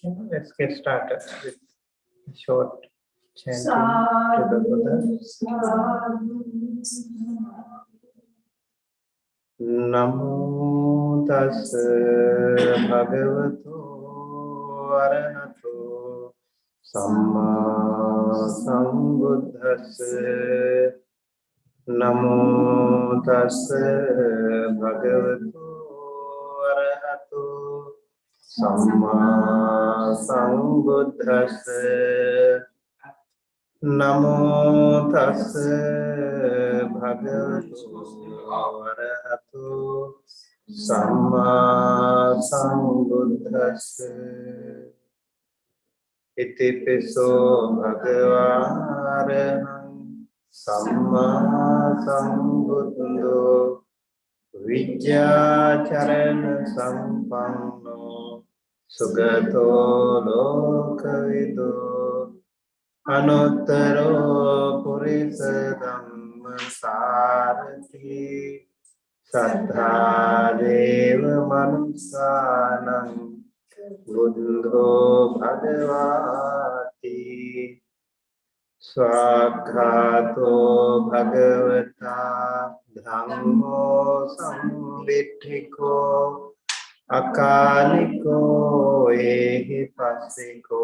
Okay, let's get started with a short chanting to the Buddha. Namo tassa bhagavato arahato samma sambuddhassa. Namo tassa bhagavato arahato samma sambuddhassa. Namo tassa bhagavato arahato samma sambuddhassa. Iti piso bhagavāraham samma sambuddho vijjācarana sampanno sugato lokavido anuttaro purisa dhamma sārati sattha deva manusānam buddho bhagavati swakhato bhagavata dhammo samvittiko akaliko ehi passiko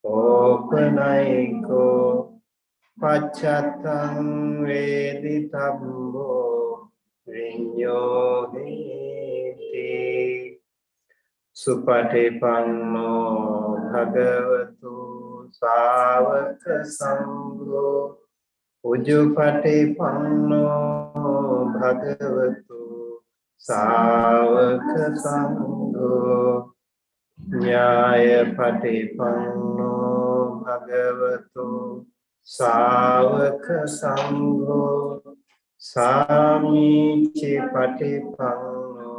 opanayiko pacchattam veditabbo viñño heti. Supatipanno bhagavato sāvaka sangho ujjupatipanno bhagavato sāvaka sangho nyāyapatipanno bhagavato sāvaka sangho sāmīcchipatipanno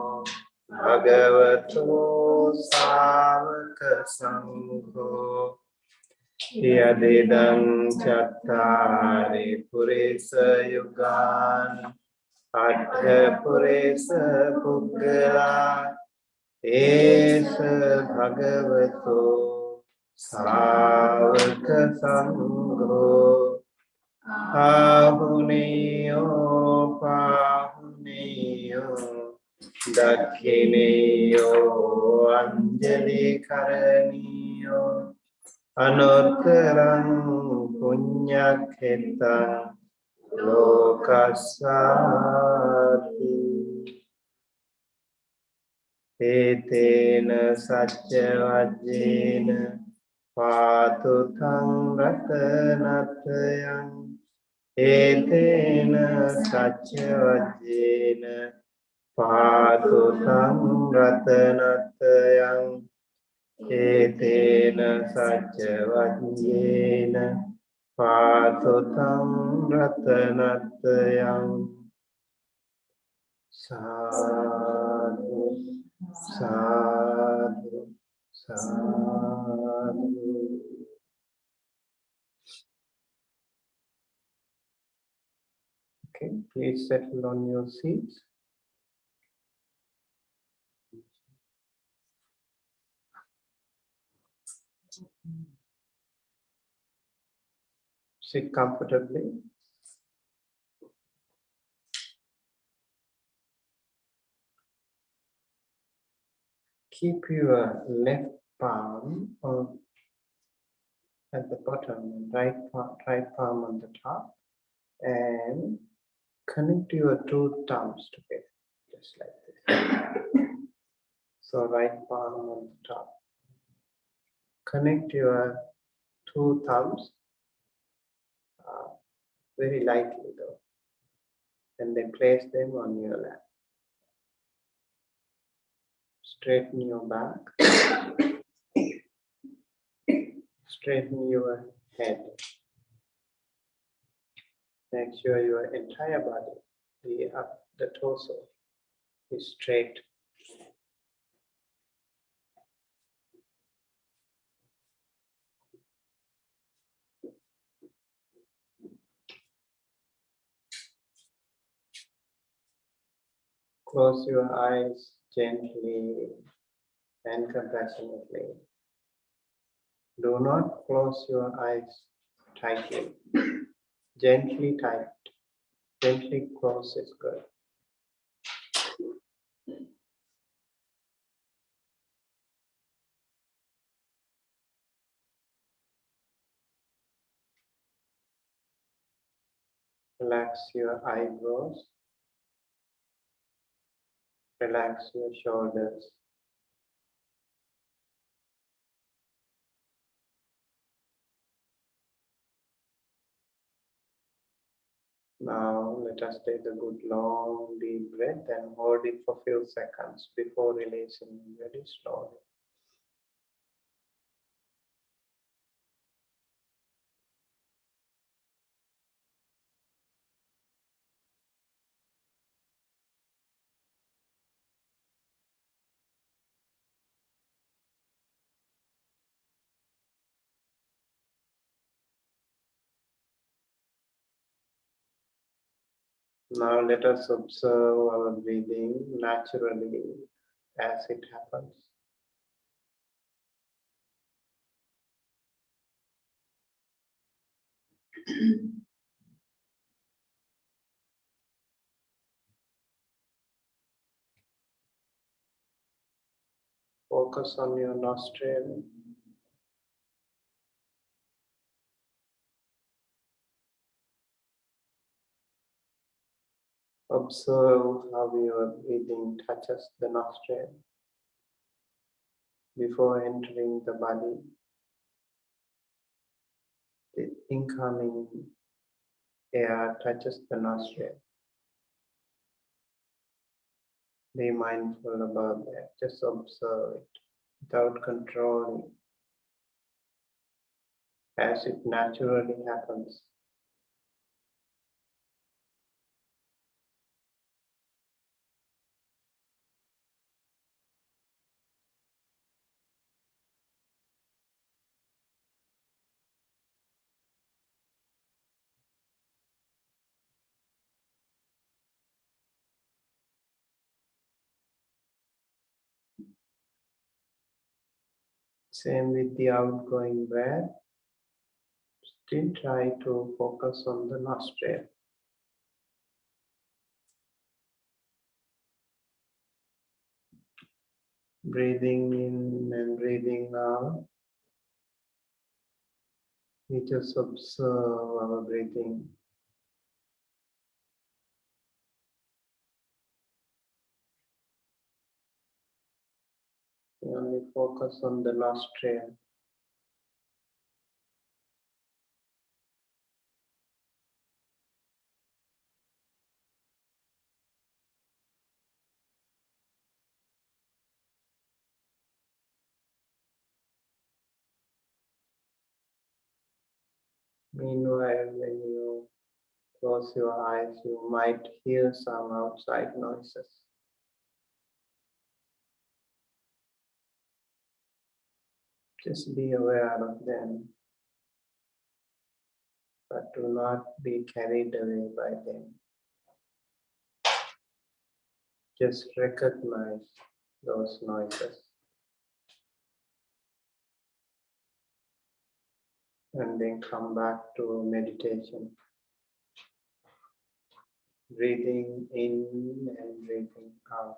bhagavato sāvaka sangho yadidam cattari purisa yugani addha purisa puggala esa bhagavato sāvaka sangho ahuniyo pahuniyo dakkhiniyo anjali karaniyo anuttarang puññakhettaṃ lokasāti etena sacca vajjena pātu taṃ ratanatayaṃ etena sacca vajjena pātu taṃ ratanatayaṃ etena sacca vajjena pātu taṃ ratanatayaṃ. Sadhu, sadhu, sadhu. Okay, please settle on your seats. Sit comfortably. Keep your left palm at the bottom, right palm on the top, and connect your two thumbs together, just like this. So right palm on the top. Connect your two thumbs very lightly though, and then place them on your lap. Straighten your back. Straighten your head. Make sure your entire body, the torso, is straight. Close your eyes gently and compassionately. Do not close your eyes tightly. Gently tight. Gently close is good. Relax your eyebrows. Relax your shoulders. Now let us take a good long deep breath and hold it for few seconds before releasing very slowly. Now let us observe our breathing naturally as it happens. Focus on your nostril. Observe how your breathing touches the nostril before entering the body. The incoming air touches the nostril. Be mindful about that. Just observe it without controlling as it naturally happens. Same with the outgoing breath. Still try to focus on the nostril. Breathing in and breathing out. We just observe our breathing. We only focus on the nostril. Meanwhile, when you close your eyes, you might hear some outside noises. Just be aware of them, but do not be carried away by them. Just recognize those noises and then come back to meditation. Breathing in and breathing out.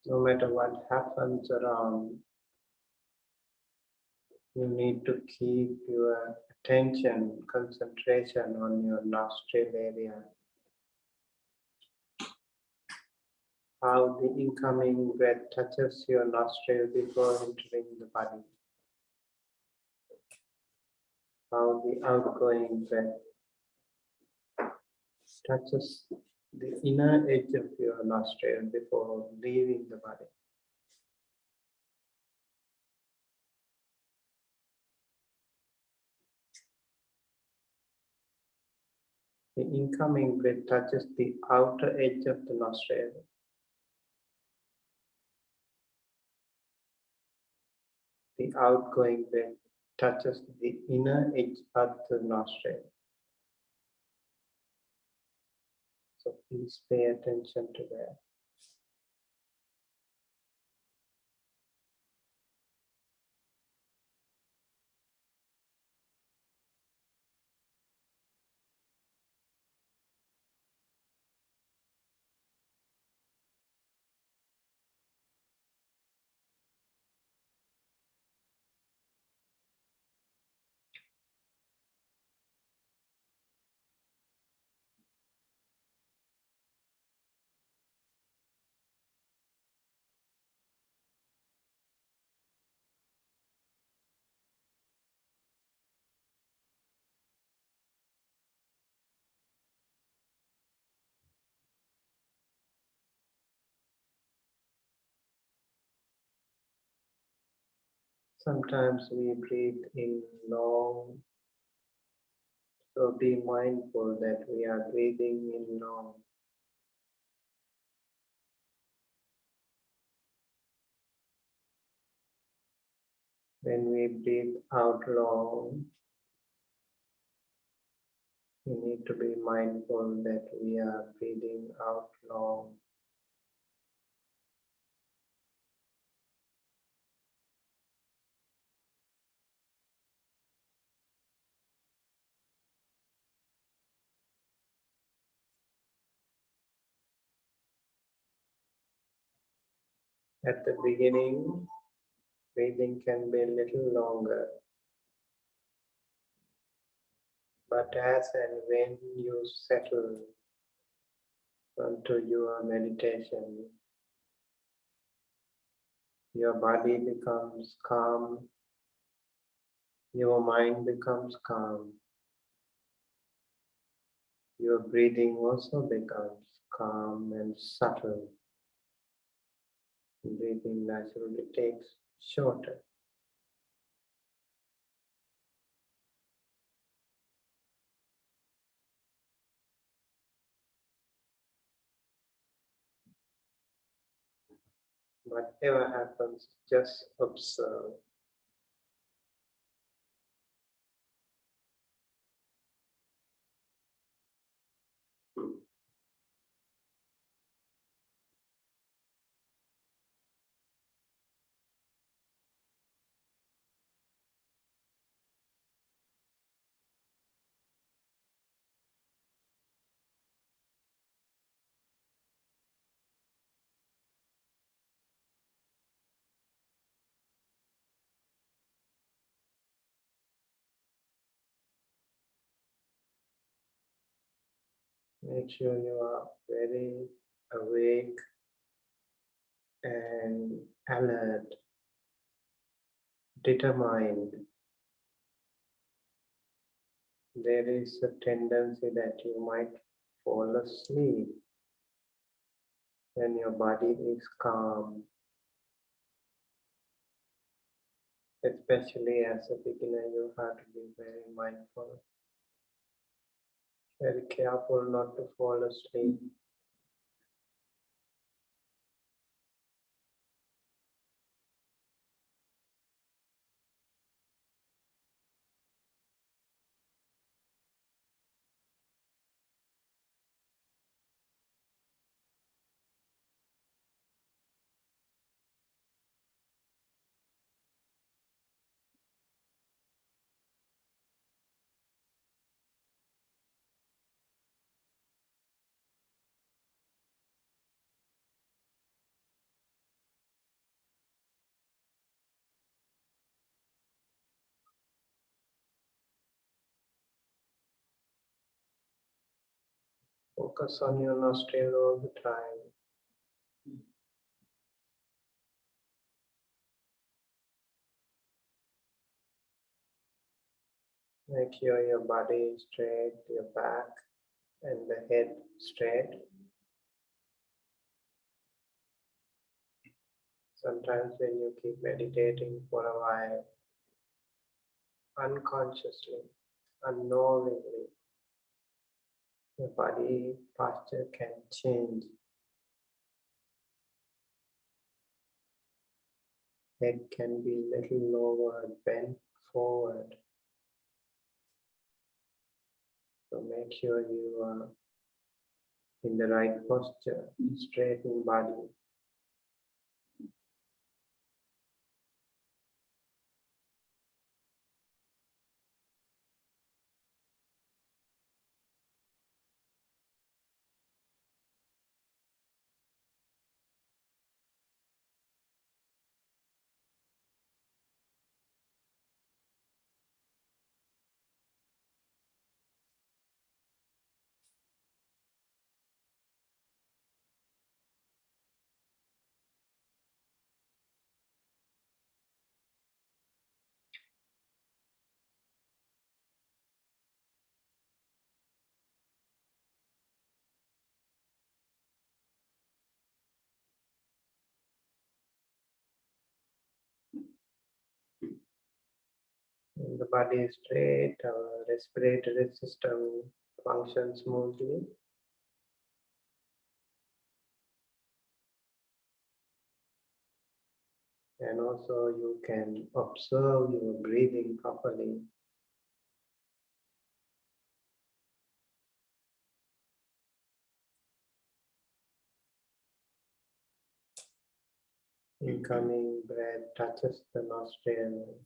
No matter what happens around, you need to keep your attention, concentration on your nostril area. How the incoming breath touches your nostril before entering the body. How the outgoing breath touches the inner edge of your nostril before leaving the body. The incoming breath touches the outer edge of the nostril the outgoing breath touches the inner edge of the nostril. So please pay attention to that. Sometimes we breathe in long, so be mindful that we are breathing in long. When we breathe out long, we need to be mindful that we are breathing out long. At the beginning, breathing can be a little longer, but as and when you settle onto your meditation, your body becomes calm, your mind becomes calm, your breathing also becomes calm and subtle. Breathing naturally takes shorter. Whatever happens, just observe. Make sure you are very awake and alert, determined. There is a tendency that you might fall asleep when your body is calm, especially as a beginner. You have to be very mindful, very careful not to fall asleep. Focus on your nostril all the time. Make sure your body is straight, your back and the head straight. Sometimes when you keep meditating for a while, unconsciously, unknowingly, your body posture can change. Head can be a little lower, bent forward. So make sure you are in the right posture, straighten body. When the body is straight, our respiratory system functions smoothly. And also you can observe your breathing properly. Incoming breath touches the nostril.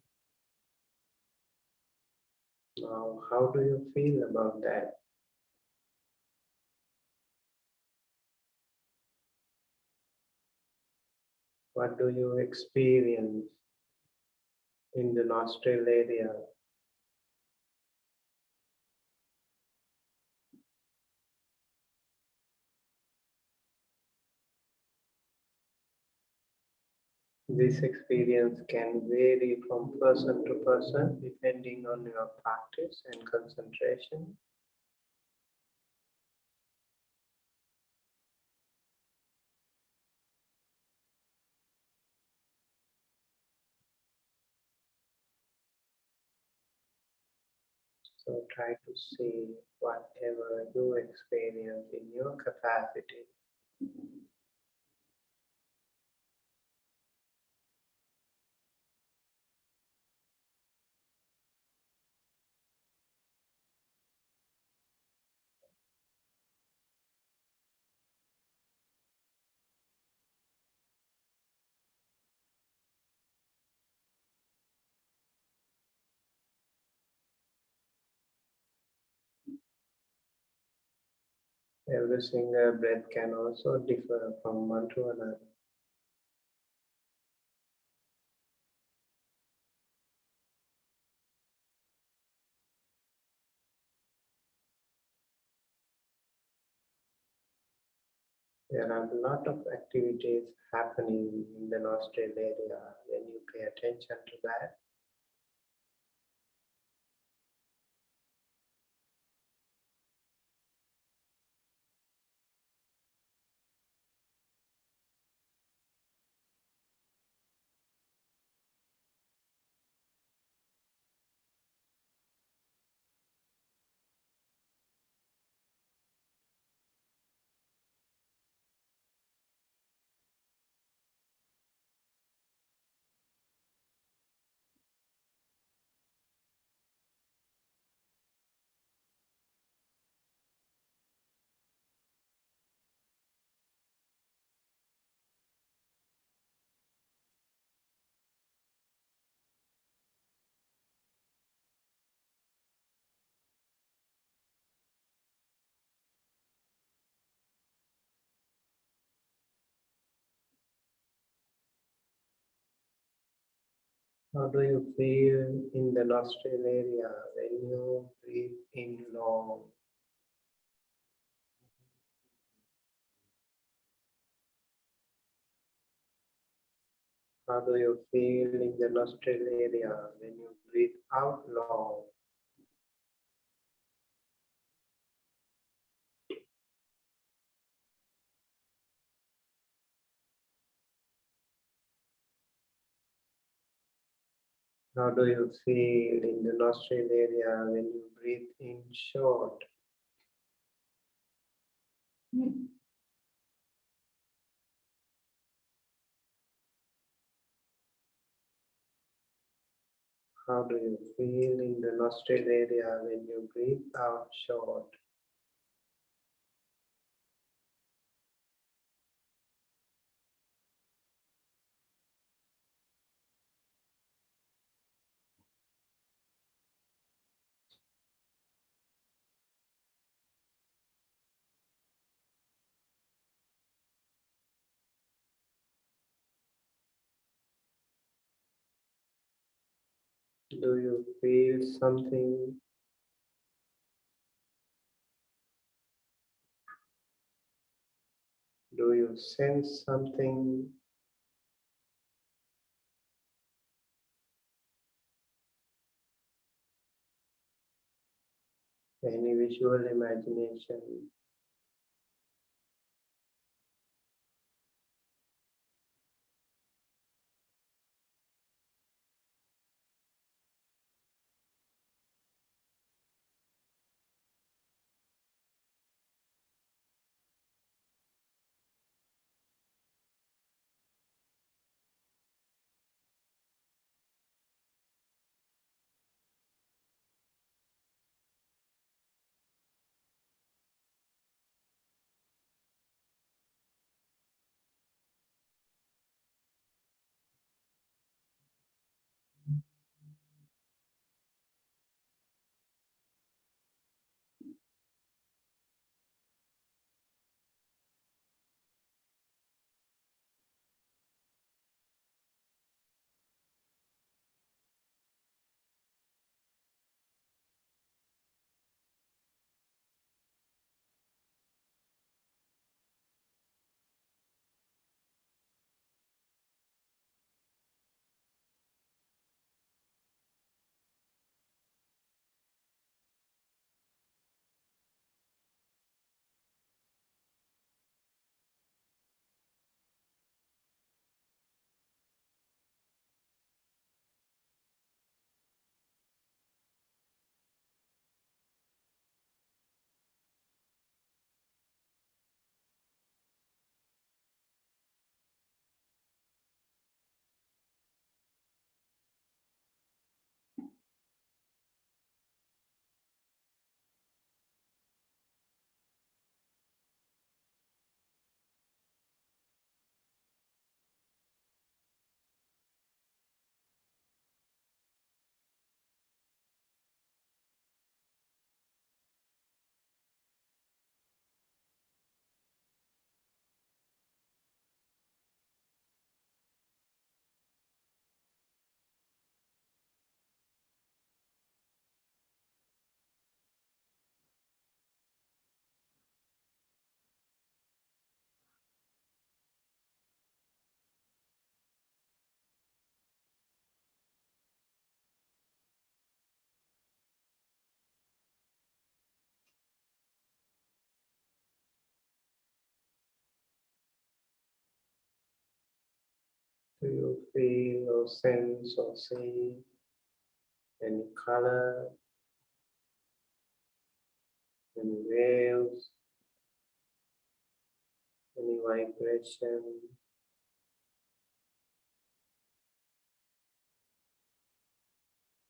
Now, how do you feel about that? What do you experience in the nostril area? This experience can vary from person to person depending on your practice and concentration. So try to see whatever you experience in your capacity. Every single breath can also differ from one to another. There are a lot of activities happening in the nostril area. When you pay attention to that, how do you feel in the nostril area when you breathe in long? How do you feel in the nostril area when you breathe out long? How do you feel in the nostril area when you breathe in short? How do you feel in the nostril area when you breathe out short? Do you feel something? Do you sense something? Any visual imagination? Do you feel or sense or see any color, any waves, any vibration,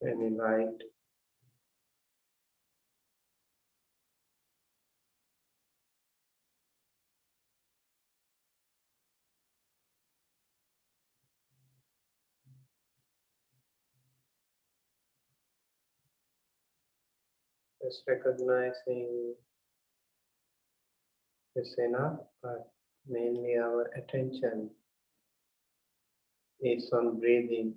any light? Just recognizing is enough, but mainly our attention is on breathing.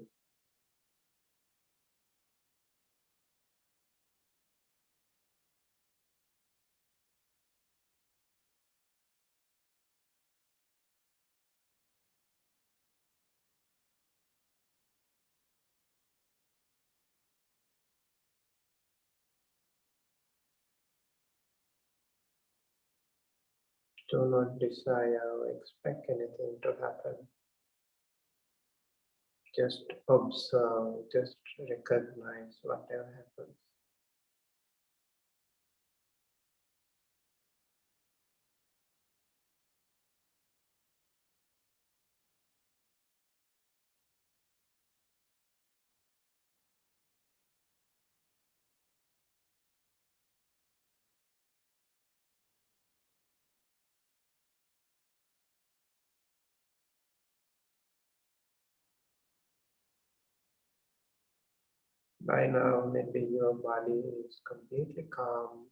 Do not desire or expect anything to happen. Just observe, just recognize whatever happens. By now, maybe your body is completely calm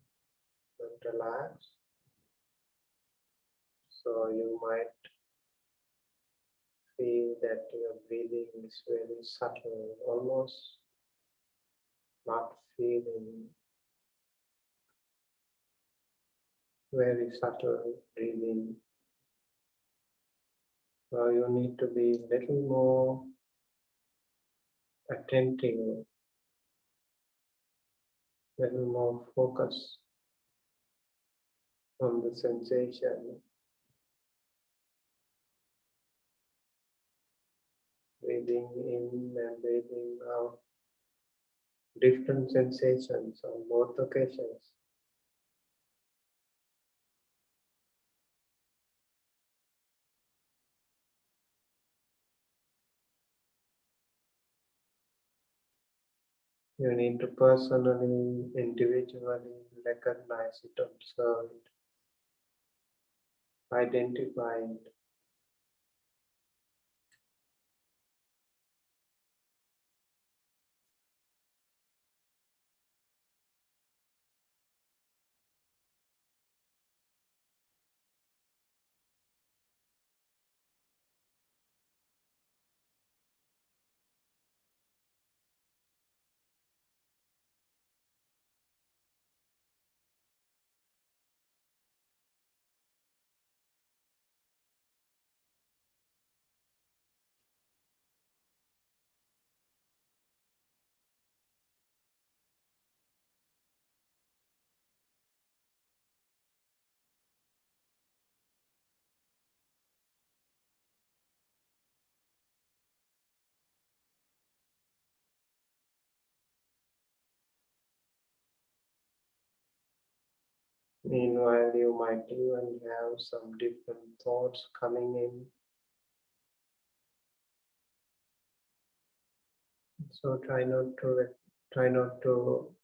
and relaxed. So you might feel that your breathing is very subtle, almost not feeling, very subtle breathing. So you need to be a little more attentive, a little more focused on the sensation, breathing in and breathing out, different sensations on both occasions. You need to personally, individually recognize it, observe it, identify it. Meanwhile, you might even have some different thoughts coming in. So try not to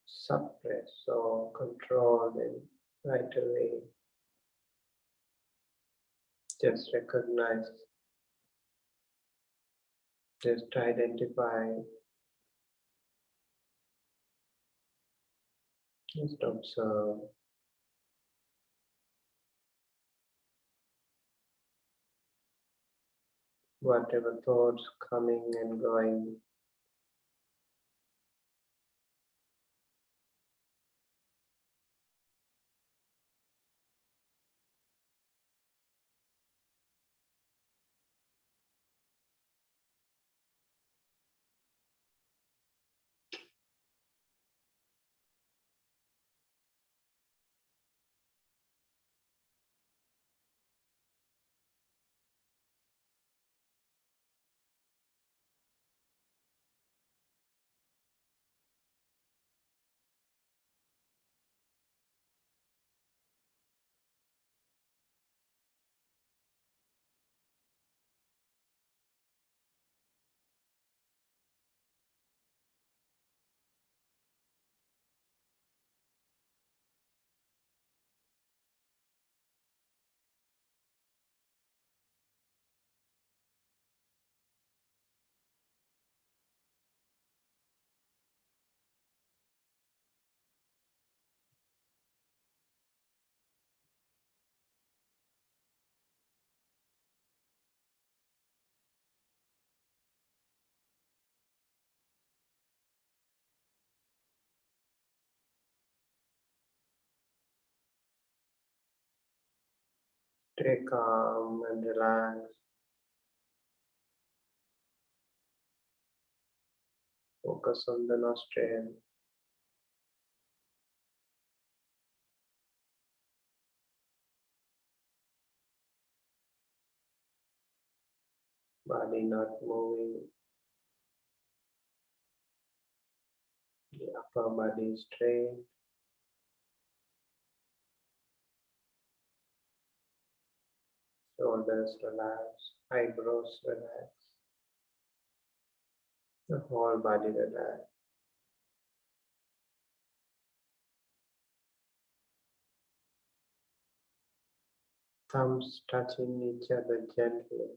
suppress or control them right away. Just recognize, just identify, just observe. Whatever thoughts coming and going. Stay calm and relaxed. Focus on the nostril. Body not moving. The upper body straight. Shoulders relaxed. Eyebrows relaxed. The whole body relaxed. Thumbs touching each other gently.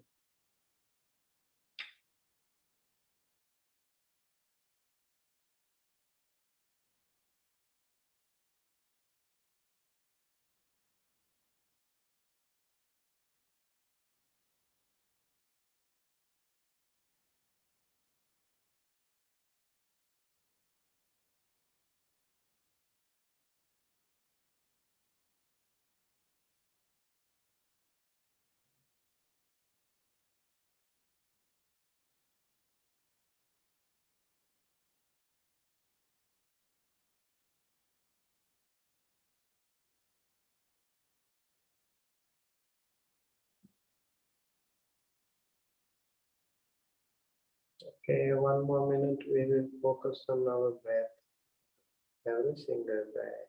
Okay, one more minute. We will focus on our breath. Every single breath.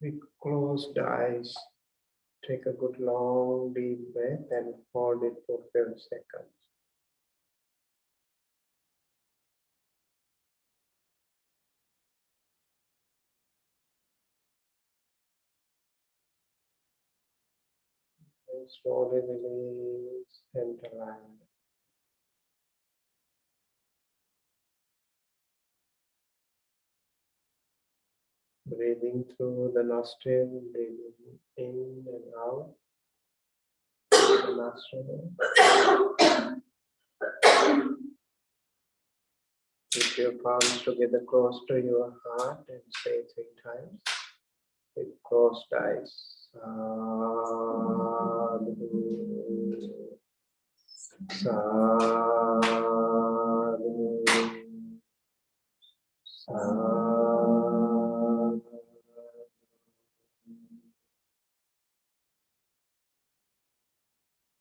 We close the eyes. Take a good long deep breath and hold it for a few seconds. And slowly release and align. Breathing through the nostril, breathing in and out. The nostril. Keep your palms together close to your heart and say 3 times with closed eyes. Sadhu, sadhu, sadhu.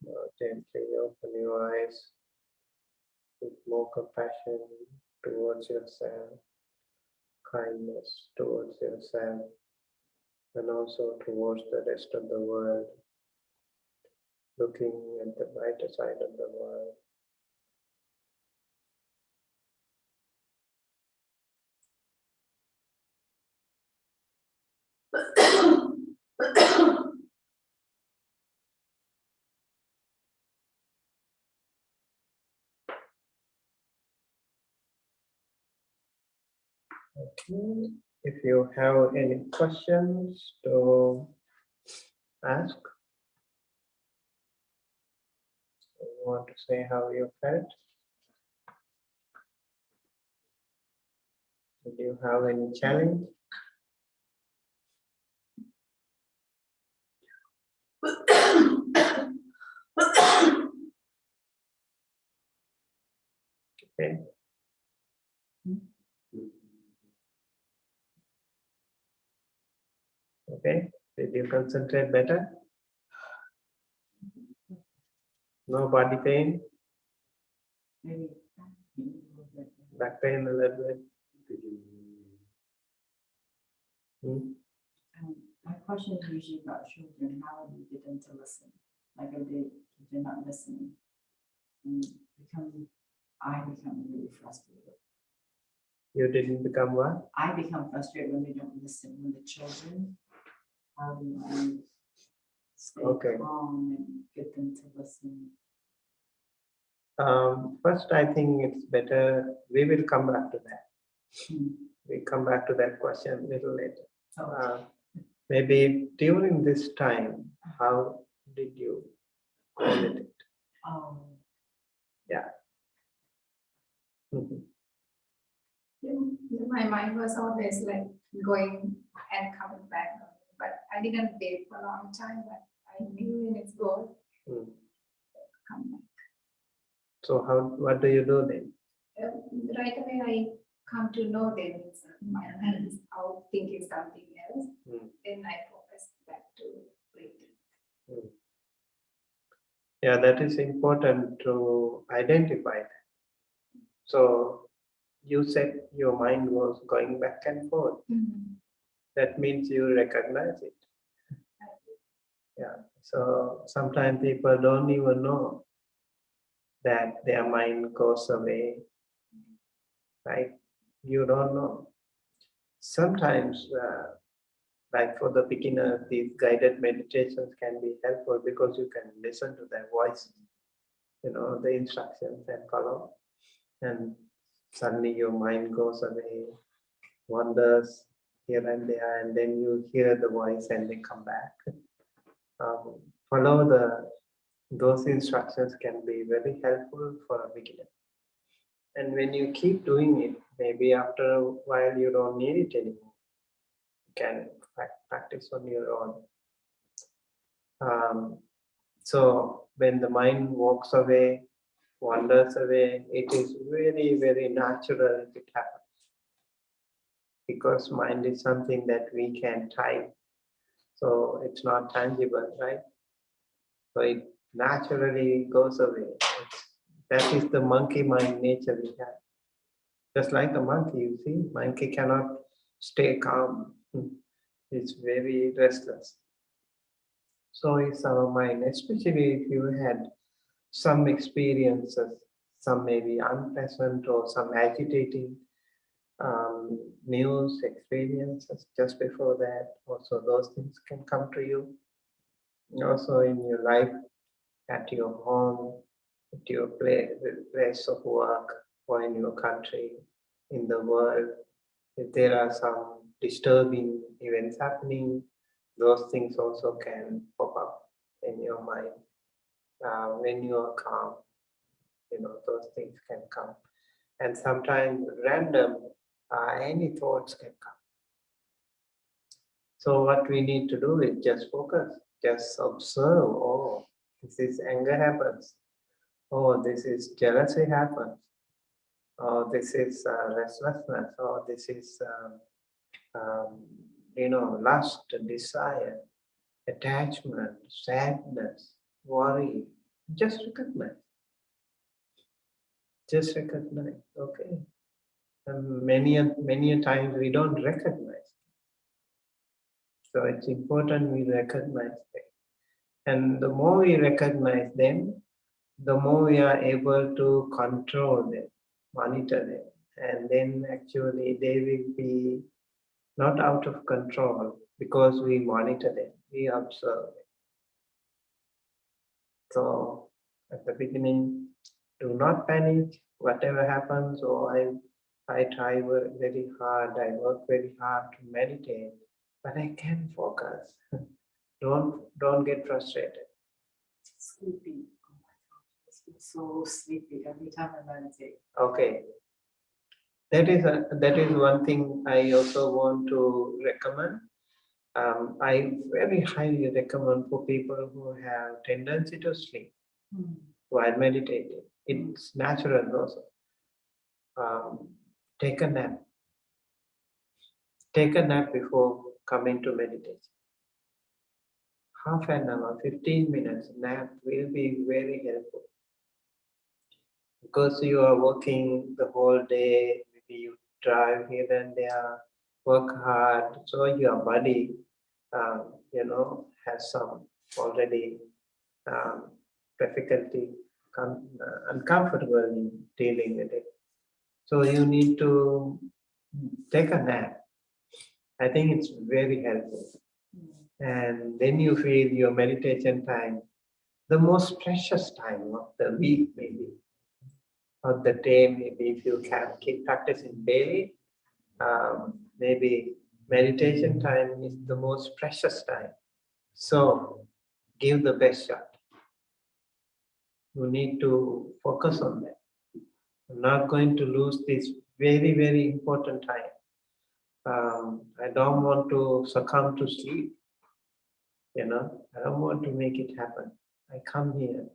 Now gently open your eyes with more compassion towards yourself, kindness towards yourself, and also towards the rest of the world, looking at the brighter side of the world. Okay. If you have any questions to ask, you want to say how you felt? Did you have any challenge? Okay. Okay. Did you concentrate better? No body pain? Back pain a little bit? My question is usually about children. How do you get them to listen? Like if they're not listening, I become really frustrated. You didn't become what? I become frustrated when they don't listen. When the children, how do I stay calm and get them to listen? First, I think it's better. We will come back to that. We come back to that question a little later. Maybe during this time, how did you call it? Yeah. My mind was always like going and coming back, but I didn't wait for a long time, but I knew when it's goes, come back. So what do you do then? Right away I come to know them. My mind is out thinking something else. Then I focus back to breathing. Yeah, that is important to identify that. So you said your mind was going back and forth. That means you recognize it. Yeah. So sometimes people don't even know that their mind goes away, right? You don't know. Sometimes, like for the beginner, these guided meditations can be helpful because you can listen to their voice, the instructions and follow. And suddenly your mind goes away, wanders here and there, and then you hear the voice and they come back. Follow those instructions can be very helpful for a beginner. And when you keep doing it, maybe after a while you don't need it anymore. You can practice on your own. So when the mind walks away, wanders away, it is very, very natural if it happens. Because mind is something that we can type. So it's not tangible, right? So it naturally goes away. That is the monkey mind nature we have. Just like a monkey, you see, monkey cannot stay calm. It's very restless. So is our mind, especially if you had some experiences, some maybe unpleasant or some agitating news experiences just before that. Also, those things can come to you. Also, in your life, at your home, at your place of work, or in your country, in the world, if there are some disturbing events happening, those things also can pop up in your mind. When you are calm, those things can come. And sometimes random, any thoughts can come. So what we need to do is just focus, just observe, oh, this is anger happens. Oh, this is jealousy happens. Oh, this is restlessness. Oh, this is, lust, desire, attachment, sadness, worry. Just recognize. Just recognize. Okay. And many a times we don't recognize. So it's important we recognize them. And the more we recognize them, the more we are able to control them, monitor them. And then actually they will be not out of control because we monitor them, we observe them. So at the beginning, do not panic, whatever happens, I try very hard, I work very hard to meditate, but I can't focus. Don't get frustrated. Sleepy. Oh my gosh, it's so sleepy every time I meditate. Okay. That is one thing I also want to recommend. I very highly recommend for people who have tendency to sleep while meditating. It's natural also. Take a nap. Take a nap before coming to meditation. Half an hour, 15 minutes nap will be very helpful. Because you are working the whole day, maybe you drive here and there, work hard, so your body, has some already difficulty, uncomfortable in dealing with it. So you need to take a nap. I think it's very helpful. And then you feel your meditation time, the most precious time of the week maybe, or the day maybe, if you can keep practicing daily, maybe meditation time is the most precious time. So give the best shot. You need to focus on that. I'm not going to lose this very, very important time. I don't want to succumb to sleep. I don't want to make it happen. I come here.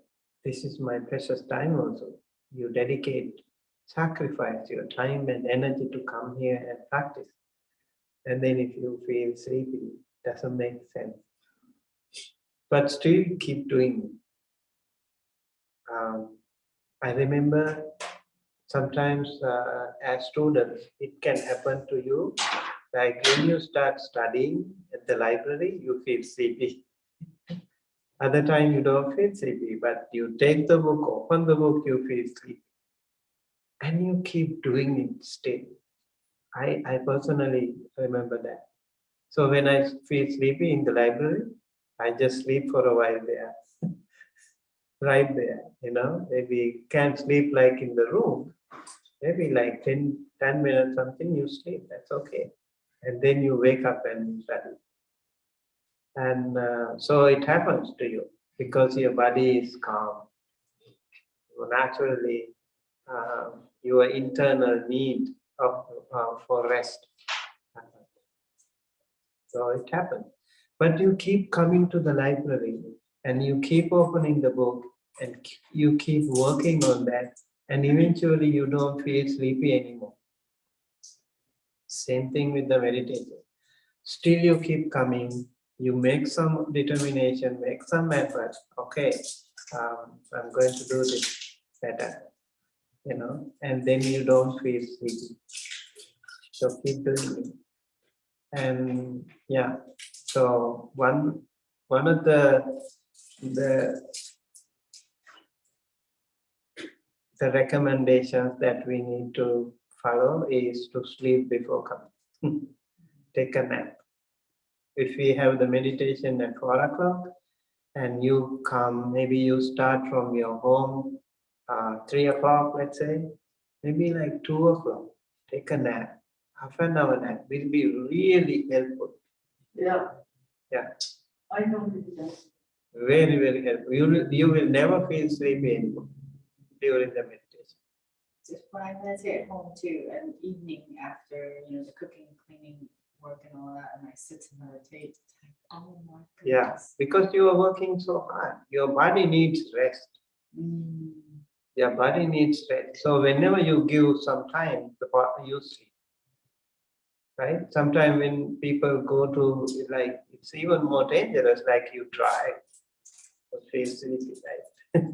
This is my precious time also. You dedicate, sacrifice your time and energy to come here and practice. And then if you feel sleepy, doesn't make sense. But still keep doing it. I remember sometimes as students, it can happen to you. Like when you start studying at the library, you feel sleepy. Other time you don't feel sleepy, but you take the book, open the book, you feel sleepy. And you keep doing it still. I personally remember that. So when I feel sleepy in the library, I just sleep for a while there. Right there, maybe can't sleep like in the room. Maybe like 10 minutes something, you sleep, that's okay. And then you wake up and you study. And so it happens to you because your body is calm. Naturally, your internal need for rest. So it happens. But you keep coming to the library and you keep opening the book and you keep working on that, and eventually you don't feel sleepy anymore. Same thing with the meditation. Still you keep coming, you make some determination, make some effort. Okay, I'm going to do this better, and then you don't feel sleepy. So keep doing it. And yeah, so one of the recommendations that we need to follow is to sleep before coming. Take a nap. If we have the meditation at 4 o'clock and you come, maybe you start from your home 3 o'clock, let's say, maybe like 2 o'clock, take a nap. Half an hour nap will be really helpful. Yeah. Yeah. I know that. Very, very helpful. You will never feel sleepy anymore during the meditation. Just when I meditate at home too, and evening after the cooking, cleaning, work and all that, and I sit to meditate. It's like, oh my goodness. Yeah, because you are working so hard. Your body needs rest. Your body needs rest. So whenever you give some time, the body you sleep. Right? Sometimes when people go to, like, it's even more dangerous, like you drive, or feel sleepy, right?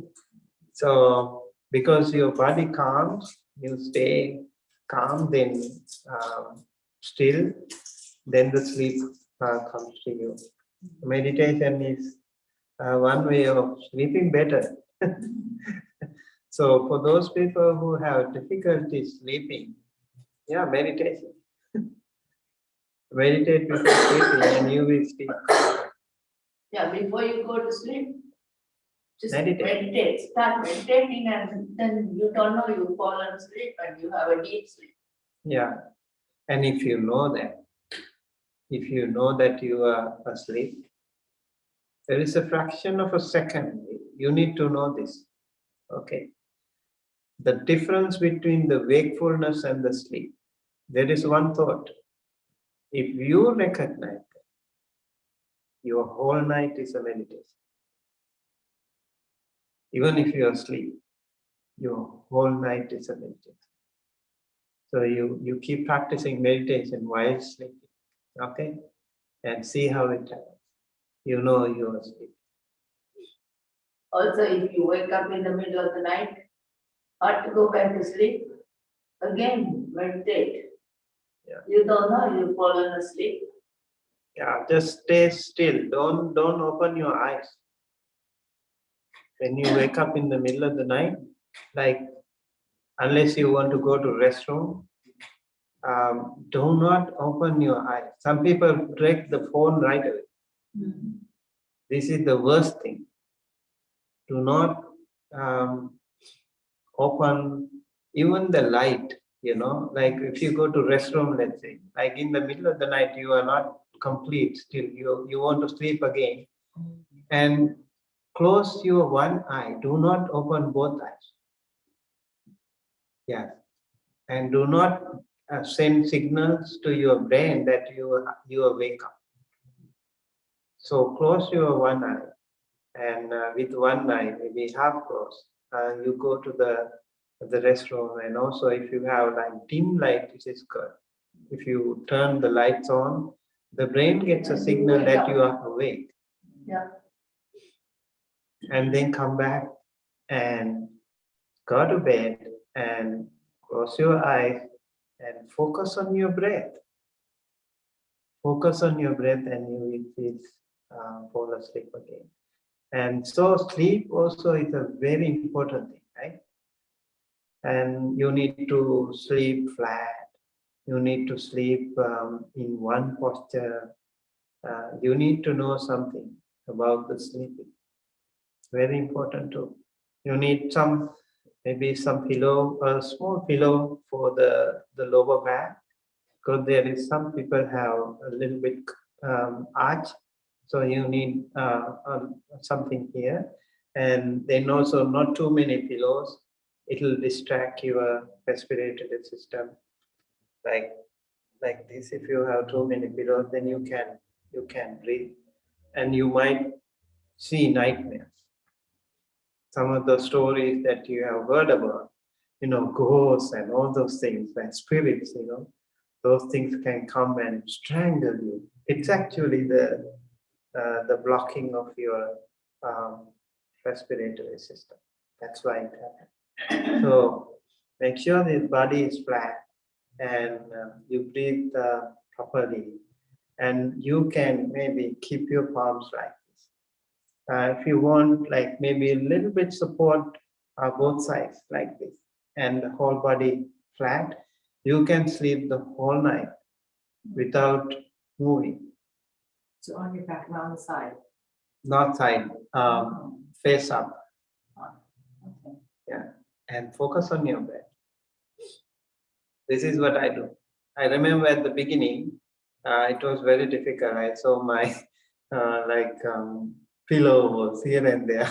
So because your body calms, you stay calm, then still, then the sleep comes to you. Meditation is one way of sleeping better. So for those people who have difficulty sleeping, yeah, meditation. Meditate before sleeping and you will sleep. Yeah, before you go to sleep, just Meditate. meditate. Start meditating, and then you don't know you fall asleep and you have a deep sleep. Yeah. And if you know that you are asleep, there is a fraction of a second. You need to know this. Okay. The difference between the wakefulness and the sleep. There is one thought. If you recognize that, your whole night is a meditation. Even if you are asleep, your whole night is a meditation. So you keep practicing meditation while sleeping. Okay? And see how it happens. You know you are asleep. Also, if you wake up in the middle of the night, or to go back to sleep, again, meditate. Yeah. You don't know you've fallen asleep. Yeah, just stay still. Don't open your eyes. When you wake up in the middle of the night, like unless you want to go to restroom, do not open your eyes. Some people take the phone right away. Mm-hmm. This is the worst thing. Do not open even the light, like if you go to restroom, let's say, like in the middle of the night, you are not complete still, you want to sleep again, and close your one eye, do not open both eyes. Yeah. And do not send signals to your brain that you awake up. So close your one eye, and with one eye, maybe half closed, you go to the the restroom, and also if you have like dim light, it is good. If you turn the lights on, the brain gets a signal that you are awake. Yeah. And then come back and go to bed and close your eyes and focus on your breath. Focus on your breath and you will fall asleep again. And so sleep also is a very important thing, right? And you need to sleep flat. You need to sleep in one posture. You need to know something about the sleeping. Very important too. You need maybe some pillow, a small pillow for the lower back, because there is some people have a little bit arch, so you need something here, and then also not too many pillows. It will distract your respiratory system, like this. If you have too many pillows, then you can breathe, and you might see nightmares. Some of the stories that you have heard about, ghosts and all those things, like spirits, those things can come and strangle you. It's actually the blocking of your respiratory system. That's why it happens. So make sure the body is flat and you breathe properly, and you can maybe keep your palms like this. If you want, like maybe a little bit support both sides like this, and the whole body flat, you can sleep the whole night without moving. So on your back, not on the side. Not side, face up. Okay. Yeah, and focus on your breath. This is what I do. I remember at the beginning, it was very difficult. I saw my pillow was here and there,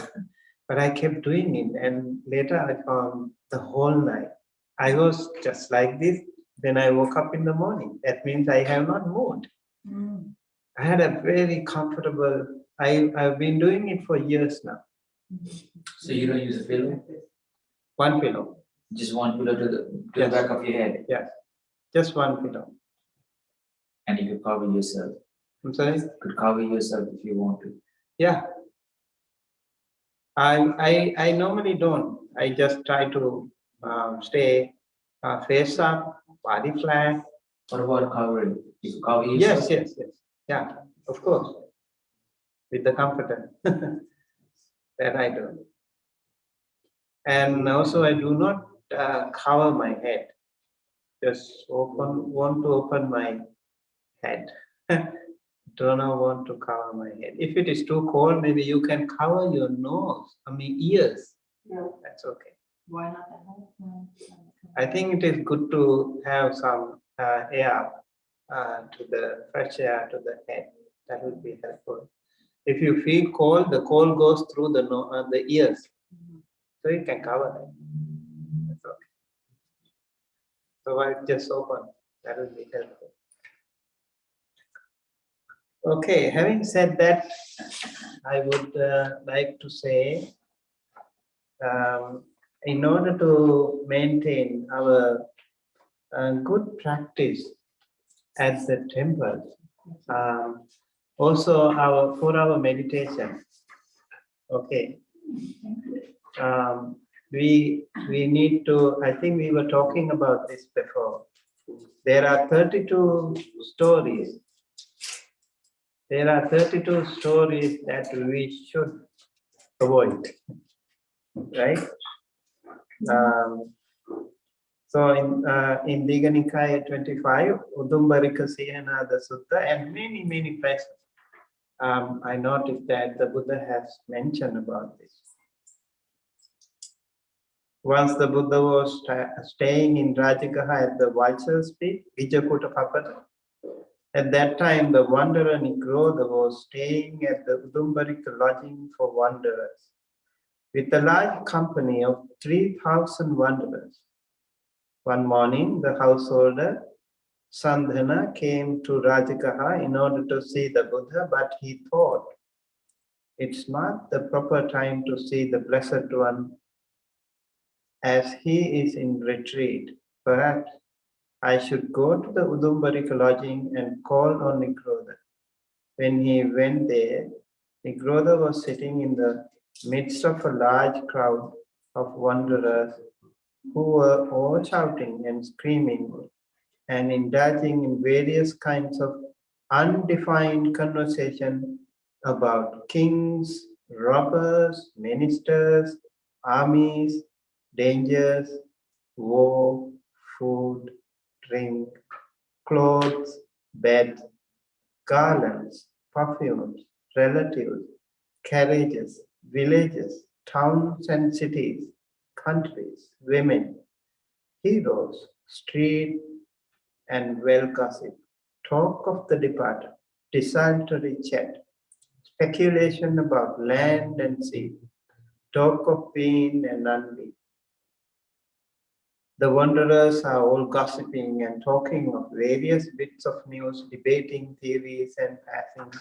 but I kept doing it, and later I found the whole night I was just like this. Then I woke up in the morning. That means I have not moved. Mm. I had a very comfortable. I've been doing it for years now. So you don't use a pillow? One pillow. Just one pillow to the Yes. back of your head, Yes, just one pillow. and you could cover yourself. I'm sorry. Could cover yourself if you want to. Yeah. I normally don't. I just try to stay face up, body flat. What about covering? You could cover yourself. Yes. Yeah, of course. With the comforter. That I do. And also I do not cover my head. Just want to open my head. Do not want to cover my head. If it is too cold, maybe you can cover your nose, ears. Yeah. That's okay. Why not the head? No. I think it is good to have some air, to the fresh air to the head. That would be helpful. If you feel cold, the cold goes through the ears, so you can cover that. That's okay. So I just open. That would be helpful. Okay. Having said that, I would like to say, in order to maintain our good practice at the temple, also for our meditation. Okay. We need to. I think we were talking about this before. There are 32 stories. There are 32 stories that we should avoid, right? So in Digha Nikaya 25, Udumbarika Sihanada Sutta, and many places, I noticed that the Buddha has mentioned about this. Once the Buddha was staying in Rajagaha at the Vulture's Peak, Vijakuta Papata. At that time, the wanderer Nigroda was staying at the Udumbarika lodging for wanderers, with a large company of 3,000 wanderers. One morning, the householder Sandhana came to Rajagaha in order to see the Buddha, but he thought, it's not the proper time to see the Blessed One. as he is in retreat, perhaps I should go to the Udumbarika lodging and call on Nikrodha. When he went there, Nikrodha was sitting in the midst of a large crowd of wanderers who were all shouting and screaming and indulging in various kinds of undefined conversation about kings, robbers, ministers, armies, dangers, war, food, drink, clothes, beds, garlands, perfumes, relatives, carriages, villages, towns and cities, countries, women, heroes, street and well gossip, talk of the departed, desultory chat, speculation about land and sea, talk of being and unbeing. The wanderers are all gossiping and talking of various bits of news, debating theories and passing.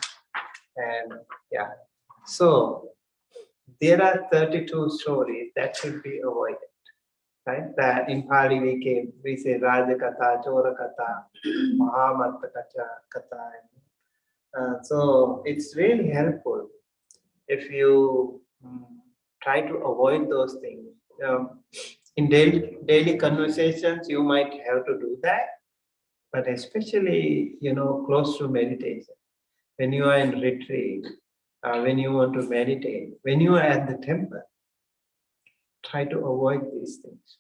And yeah, so there are 32 stories that should be avoided. Right? That in Pali we say Raja Katha, Chora Katha, Mahamatta Katha. So it's really helpful if you try to avoid those things. In daily conversations, you might have to do that, but especially, close to meditation, when you are in retreat, when you want to meditate, when you are at the temple, try to avoid these things.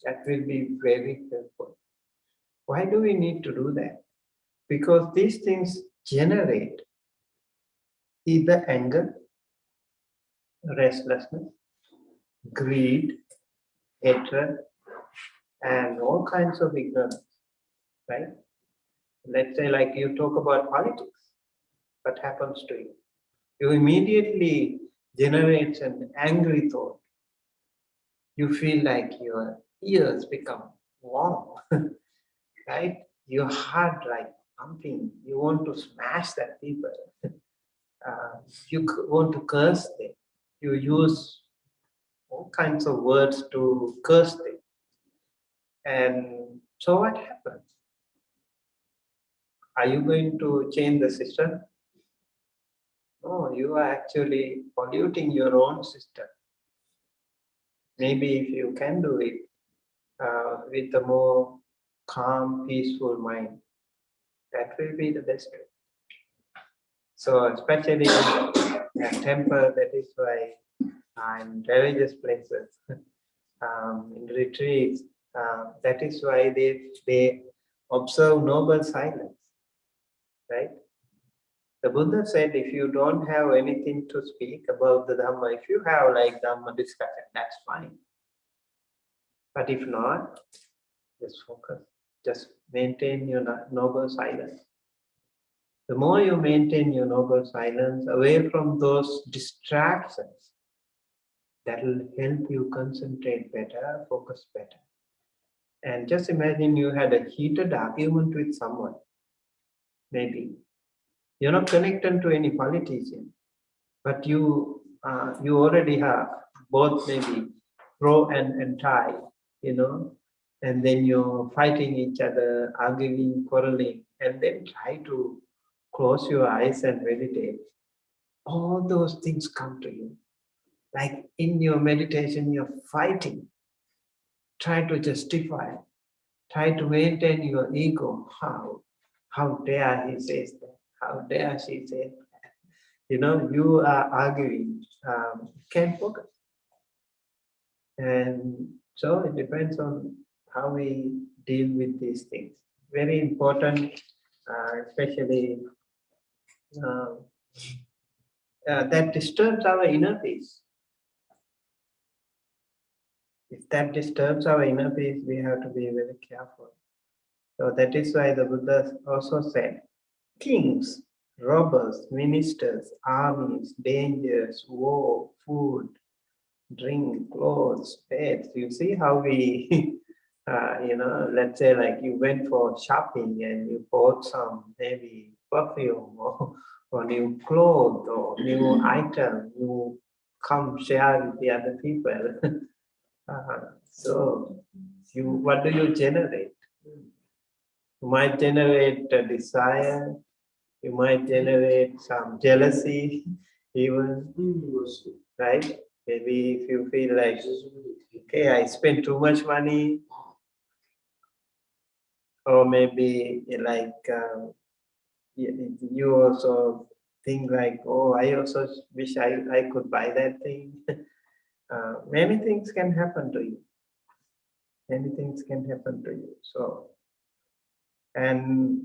That will be very helpful. Why do we need to do that? Because these things generate either anger, restlessness, greed, hatred, and all kinds of ignorance, right? Let's say like you talk about politics, what happens to you? You immediately generate an angry thought. You feel like your ears become warm, right? Your heart like pumping. You want to smash that people. You want to curse them. You use all kinds of words to curse them. And so what happens? Are you going to change the system? No, you are actually polluting your own system. Maybe if you can do it with a more calm, peaceful mind, that will be the best way. So especially in a temple, that is why in religious places, in retreats, that is why they observe noble silence, right? The Buddha said, if you don't have anything to speak about the Dhamma, if you have like Dhamma discussion, that's fine. But if not, just focus, just maintain your noble silence. The more you maintain your noble silence away from those distractions, that will help you concentrate better, focus better. And just imagine you had a heated argument with someone. Maybe you're not connected to any politician, but you already have both maybe pro and anti, and then you're fighting each other, arguing, quarreling, and then try to close your eyes and meditate. All those things come to you. Like in your meditation, you're fighting. Try to justify. Try to maintain your ego. How dare he say that? How dare she say that? You are arguing. Can't focus. And so it depends on how we deal with these things. Very important, especially that disturbs our inner peace. If that disturbs our inner peace, we have to be very careful. So that is why the Buddha also said, kings, robbers, ministers, armies, dangers, war, food, drink, clothes, pets. You see how we, let's say like you went for shopping and you bought some maybe perfume or new clothes or new item, you come share with the other people. So, what do you generate? You might generate a desire. You might generate some jealousy, even, right? Maybe if you feel like, okay, I spent too much money, or maybe like you also think like, oh, I also wish I could buy that thing. Many things can happen to you. Many things can happen to you. So, and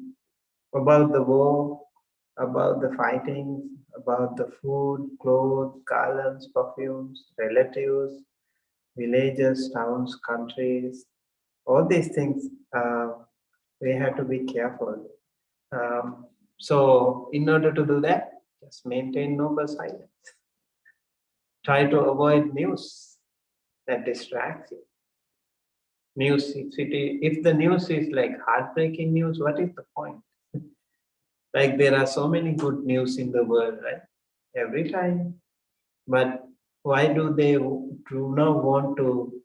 about the war, about the fighting, about the food, clothes, garlands, perfumes, relatives, villages, towns, countries, all these things, we have to be careful. So in order to do that, just maintain noble silence. Try to avoid news that distracts you. News, if the news is like heartbreaking news, what is the point? Like there are so many good news in the world, right? Every time. But why do they do not want to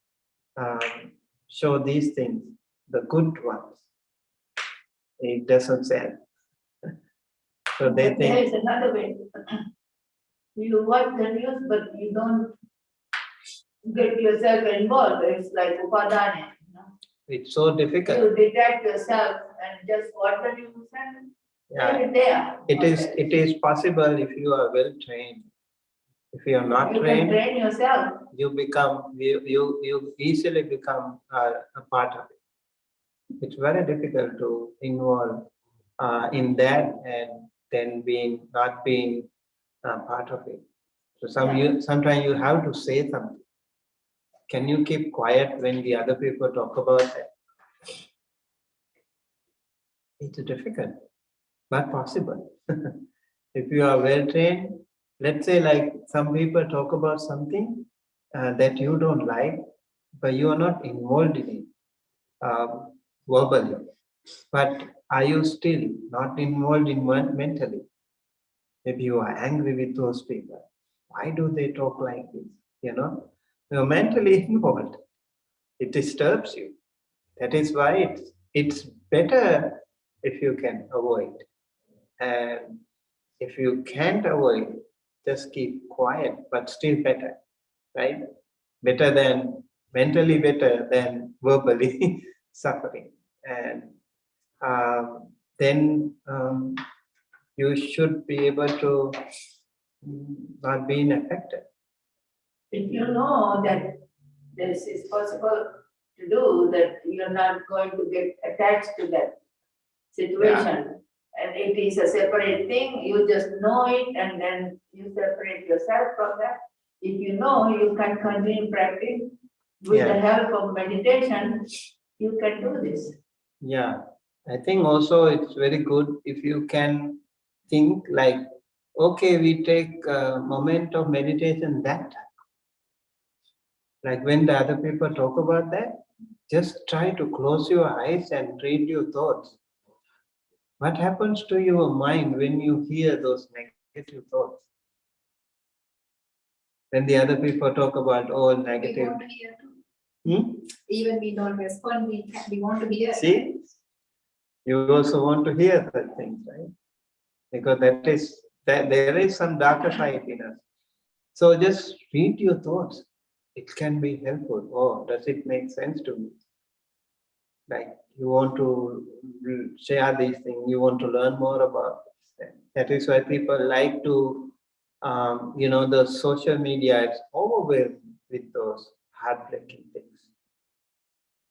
show these things, the good ones? It doesn't sell. So they think. There is another way. You watch the news, but you don't get yourself involved. It's like upadana. It's so difficult. You detach yourself and just watch the news and leave it there. It is possible if you are well trained. If you are not you trained, can train yourself. You easily become a part of it. It's very difficult to involve in that and then not being part of it. So sometimes you have to say something. Can you keep quiet when the other people talk about that? It's difficult, but possible. If you are well trained, let's say like some people talk about something that you don't like, but you are not involved in it verbally. But are you still not involved in mentally? Maybe you are angry with those people. Why do they talk like this? You're mentally involved. It disturbs you. That is why it's better if you can avoid. And if you can't avoid, just keep quiet, but still better, right? Mentally better than verbally suffering. And then you should be able to not being affected. If you know that this is possible to do, that you're not going to get attached to that situation, and it is a separate thing, you just know it and then you separate yourself from that. If you know you can continue practice with the help of meditation, you can do this. Yeah, I think also it's very good if you can think like, okay, we take a moment of meditation that time. Like when the other people talk about that, just try to close your eyes and read your thoughts. What happens to your mind when you hear those negative thoughts? When the other people talk about all negative. We want to hear too. Even we don't respond, we want to hear. See? You also want to hear such things, right? Because there is some darker side in us. So just read your thoughts. It can be helpful. Oh, does it make sense to me? Like you want to share these things, you want to learn more about this. That is why people like to, the social media is overwhelmed with those heartbreaking things.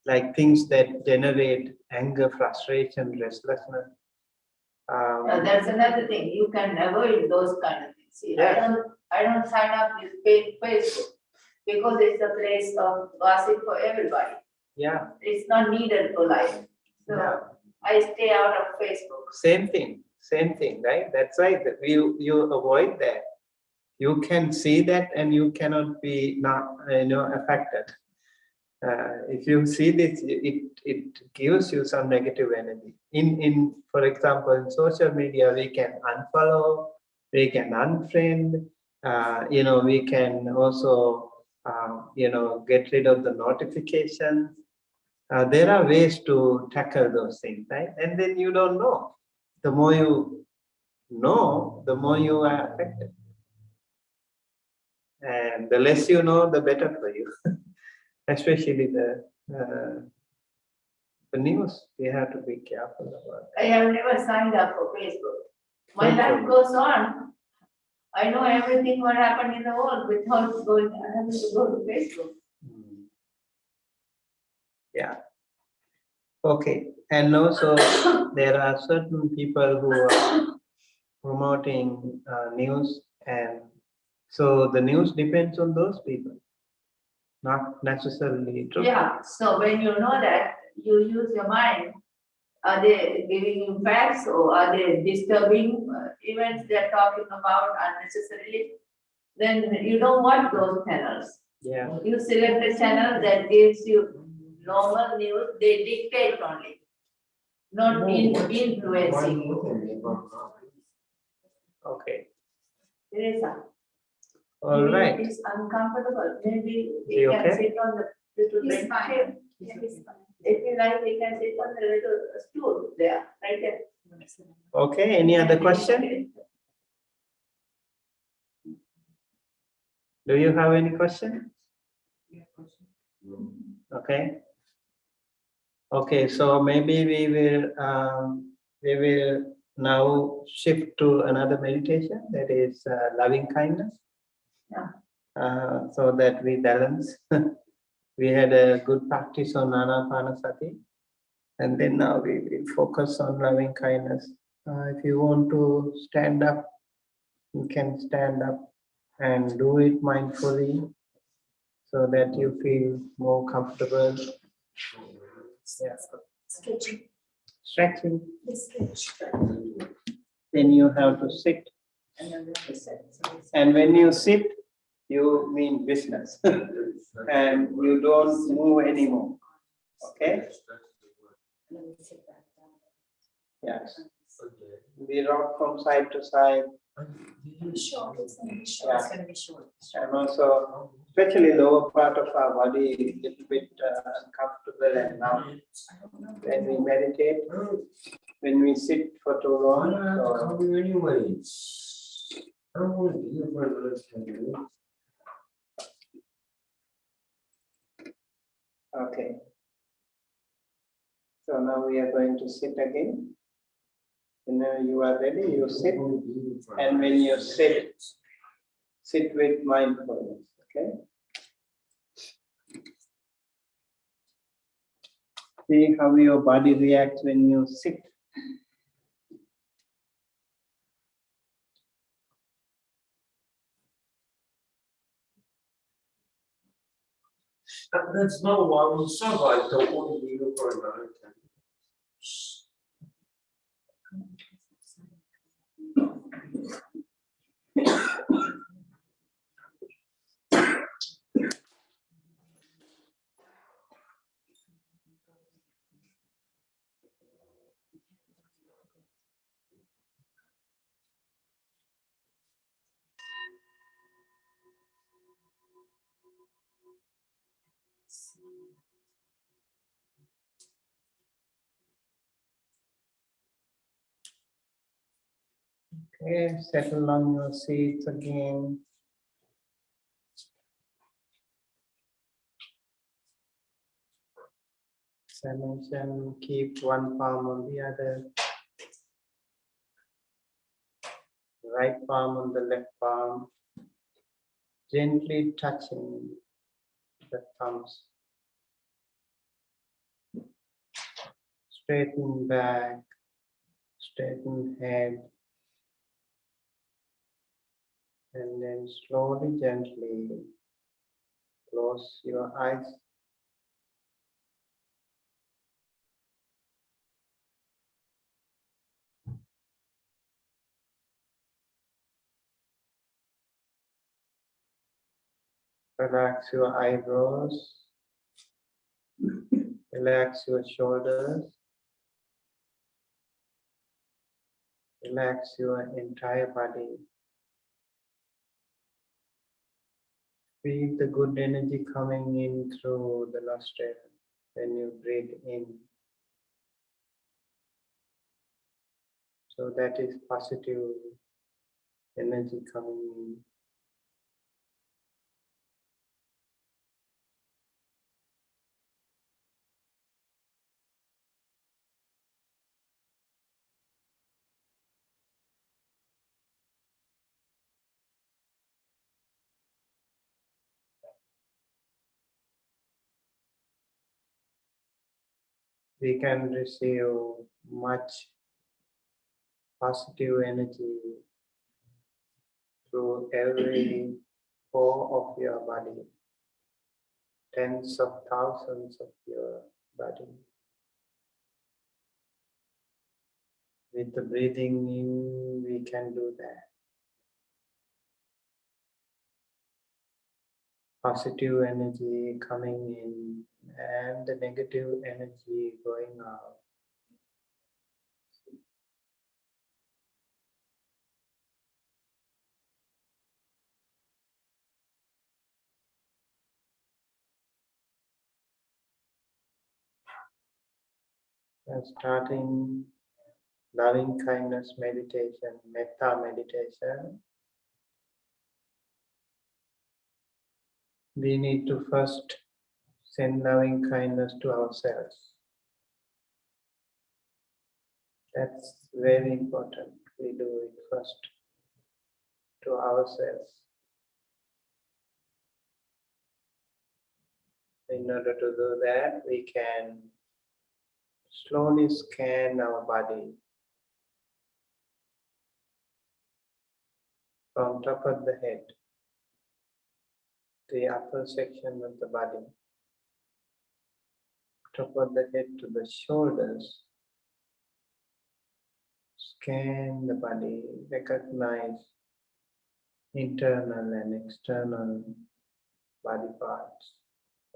Like things that generate anger, frustration, restlessness. That's another thing. You can avoid those kind of things. See, I don't sign up with Facebook because it's a place of gossip for everybody. Yeah. It's not needed for life. So I stay out of Facebook. Same thing, right? That's right. You avoid that. You can see that and you cannot be affected. If you see this, it gives you some negative energy. For example, in social media, we can unfollow, we can unfriend, we can also get rid of the notifications. There are ways to tackle those things, right? And then you don't know. The more you know, the more you are affected. And the less you know, the better for you. Especially the news, we have to be careful about. I have never signed up for Facebook. My life goes on. I know everything what happened in the world without going, I have to go to Facebook. Yeah. Okay. And also, there are certain people who are promoting news, and so the news depends on those people, not necessarily true. Yeah, so when you know that, you use your mind. Are they giving you facts or are they disturbing events they're talking about unnecessarily? Then you don't watch those channels. Yeah. You select a channel that gives you normal news, they dictate only, not influencing. Okay. Teresa, All right. it's uncomfortable. Maybe we You can okay? sit on the little He's bench fine. here. Yeah, he's fine. If you like, we can sit on the little stool there, right there. Okay. Any other question? Do you have any question? Okay. Okay. So maybe we will now shift to another meditation, that is loving kindness. Yeah. So that we balance. We had a good practice on Ānāpāna Mettā, and then now we will focus on loving kindness. If you want to stand up, you can stand up and do it mindfully so that you feel more comfortable. Yeah. Stretching. Stretching. Stretch. Then you have to sit. And when you sit, you mean business. And you don't move anymore. Okay? Yes. We rock from side to side. Short, it's going to be short. Yeah. It's going to be short. And also, especially lower part of our body is a little bit uncomfortable and numb when we meditate, when we sit for too long. Okay. So now we are going to sit again. When you are ready, you sit. And when you sit with mindfulness. Okay. See how your body reacts when you sit. That's not why we survive. Don't want to be for another time. Okay, settle on your seats again. Examination, keep one palm on the other. Right palm on the left palm. Gently touching the thumbs. Straighten back, straighten head. And then slowly, gently close your eyes. Relax your eyebrows. Relax your shoulders. Relax your entire body. Feel the good energy coming in through the nostril when you breathe in. So that is positive energy coming in. We can receive much positive energy through every pore of your body, tens of thousands of your body. With the breathing in, we can do that. Positive energy coming in and the negative energy going out. And starting loving kindness meditation, metta meditation, we need to first send loving kindness to ourselves. That's very important. We do it first to ourselves. In order to do that, we can slowly scan our body from top of the head, the upper section of the body, top of the head to the shoulders. Scan the body, recognize internal and external body parts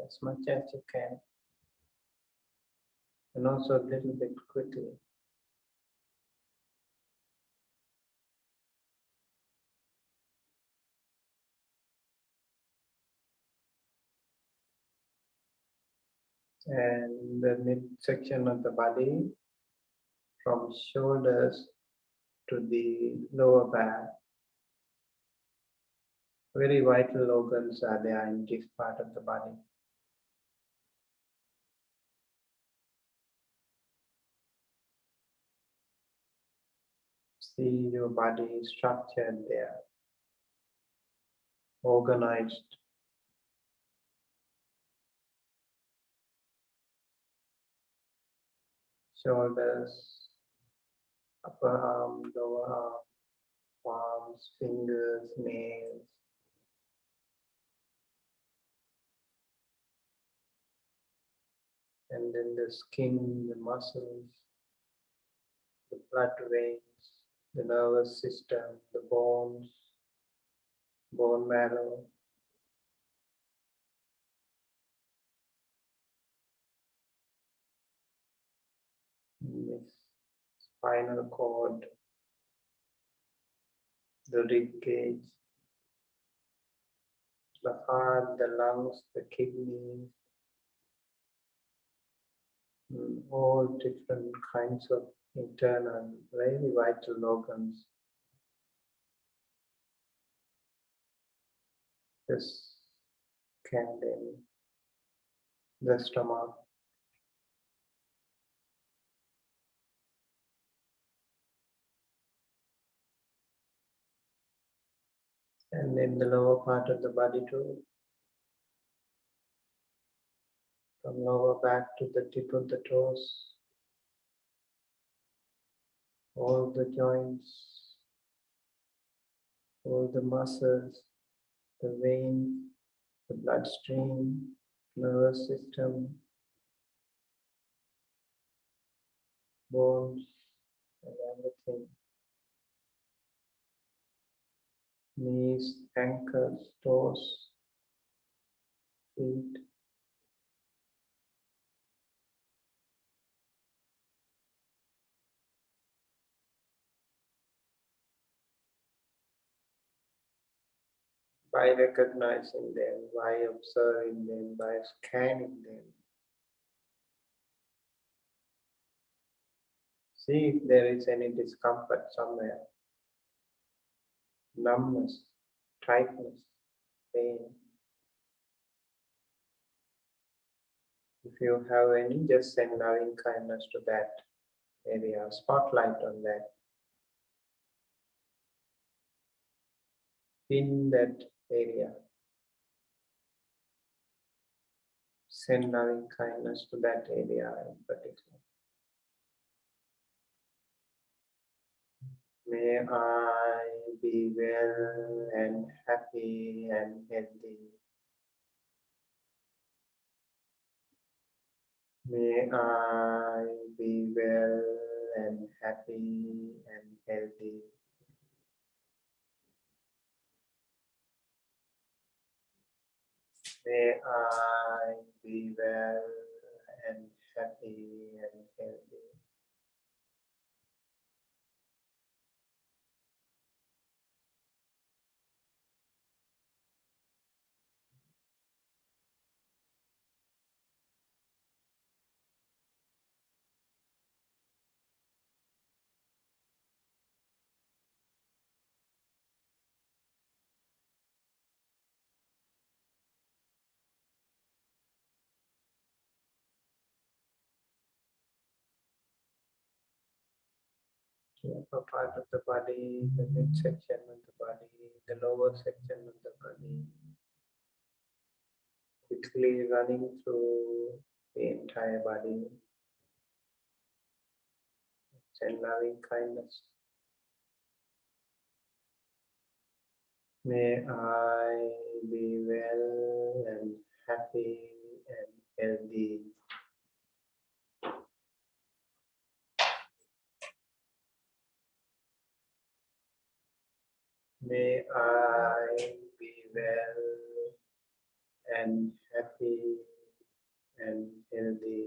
as much as you can, and also a little bit quickly. And the midsection of the body, from shoulders to the lower back. Very vital organs are there in this part of the body. See your body structured there, organized. Shoulders, upper arm, lower arm, palms, fingers, nails. And then the skin, the muscles, the blood veins, the nervous system, the bones, bone marrow. The spinal cord, the rib cage, the heart, the lungs, the kidneys, all different kinds of internal, very vital organs. Just scan them, the stomach, and then the lower part of the body too. From lower back to the tip of the toes, all the joints, all the muscles, the veins, the bloodstream, nervous system, bones, and everything. Knees, ankles, toes, feet. by recognizing them, by observing them, by scanning them. See if there is any discomfort somewhere, numbness, tightness, pain. If you have any, just send loving kindness to that area, spotlight on that. In that area, send loving kindness to that area in particular. May I be well and happy and healthy. May I be well and happy and healthy. May I be well and happy and healthy. The upper part of the body, the midsection of the body, the lower section of the body, quickly running through the entire body. Send loving kindness. May I be well and happy and healthy. May I be well and happy and healthy.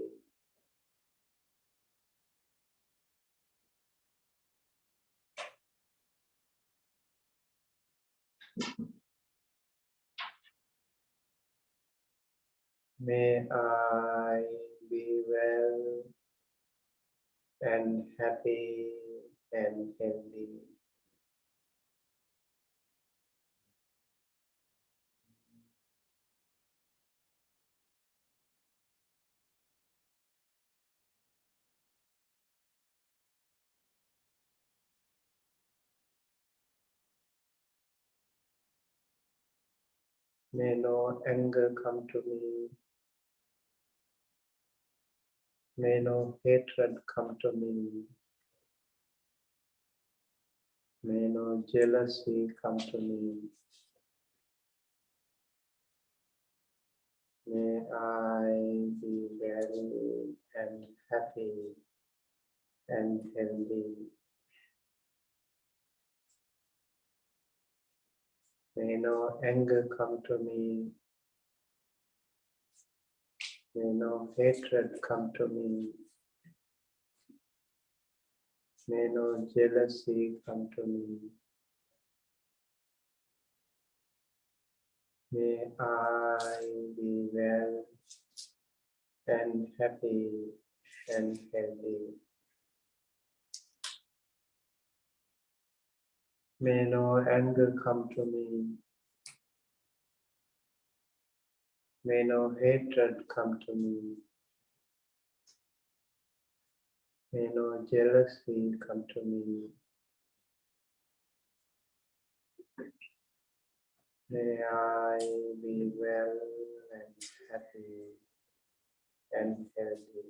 May I be well and happy and healthy. May no anger come to me. May no hatred come to me. May no jealousy come to me. May I be well and happy and healthy. May no anger come to me. May no hatred come to me. May no jealousy come to me. May I be well and happy and healthy. May no anger come to me. May no hatred come to me. May no jealousy come to me. May I be well and happy and healthy.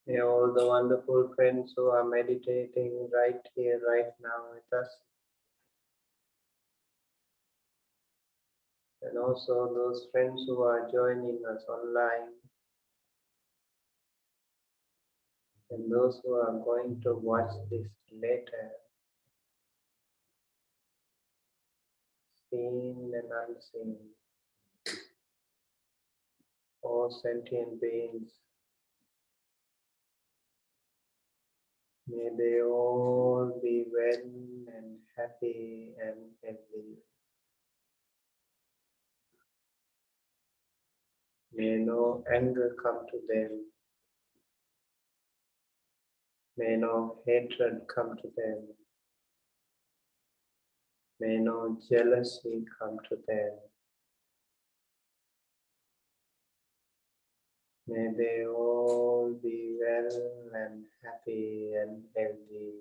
May all the wonderful friends who are meditating right here, right now with us, and also those friends who are joining us online, and those who are going to watch this later, seen and unseen, all sentient beings. May they all be well and happy and healthy. May no anger come to them. May no hatred come to them. May no jealousy come to them. May they all be well and happy and healthy.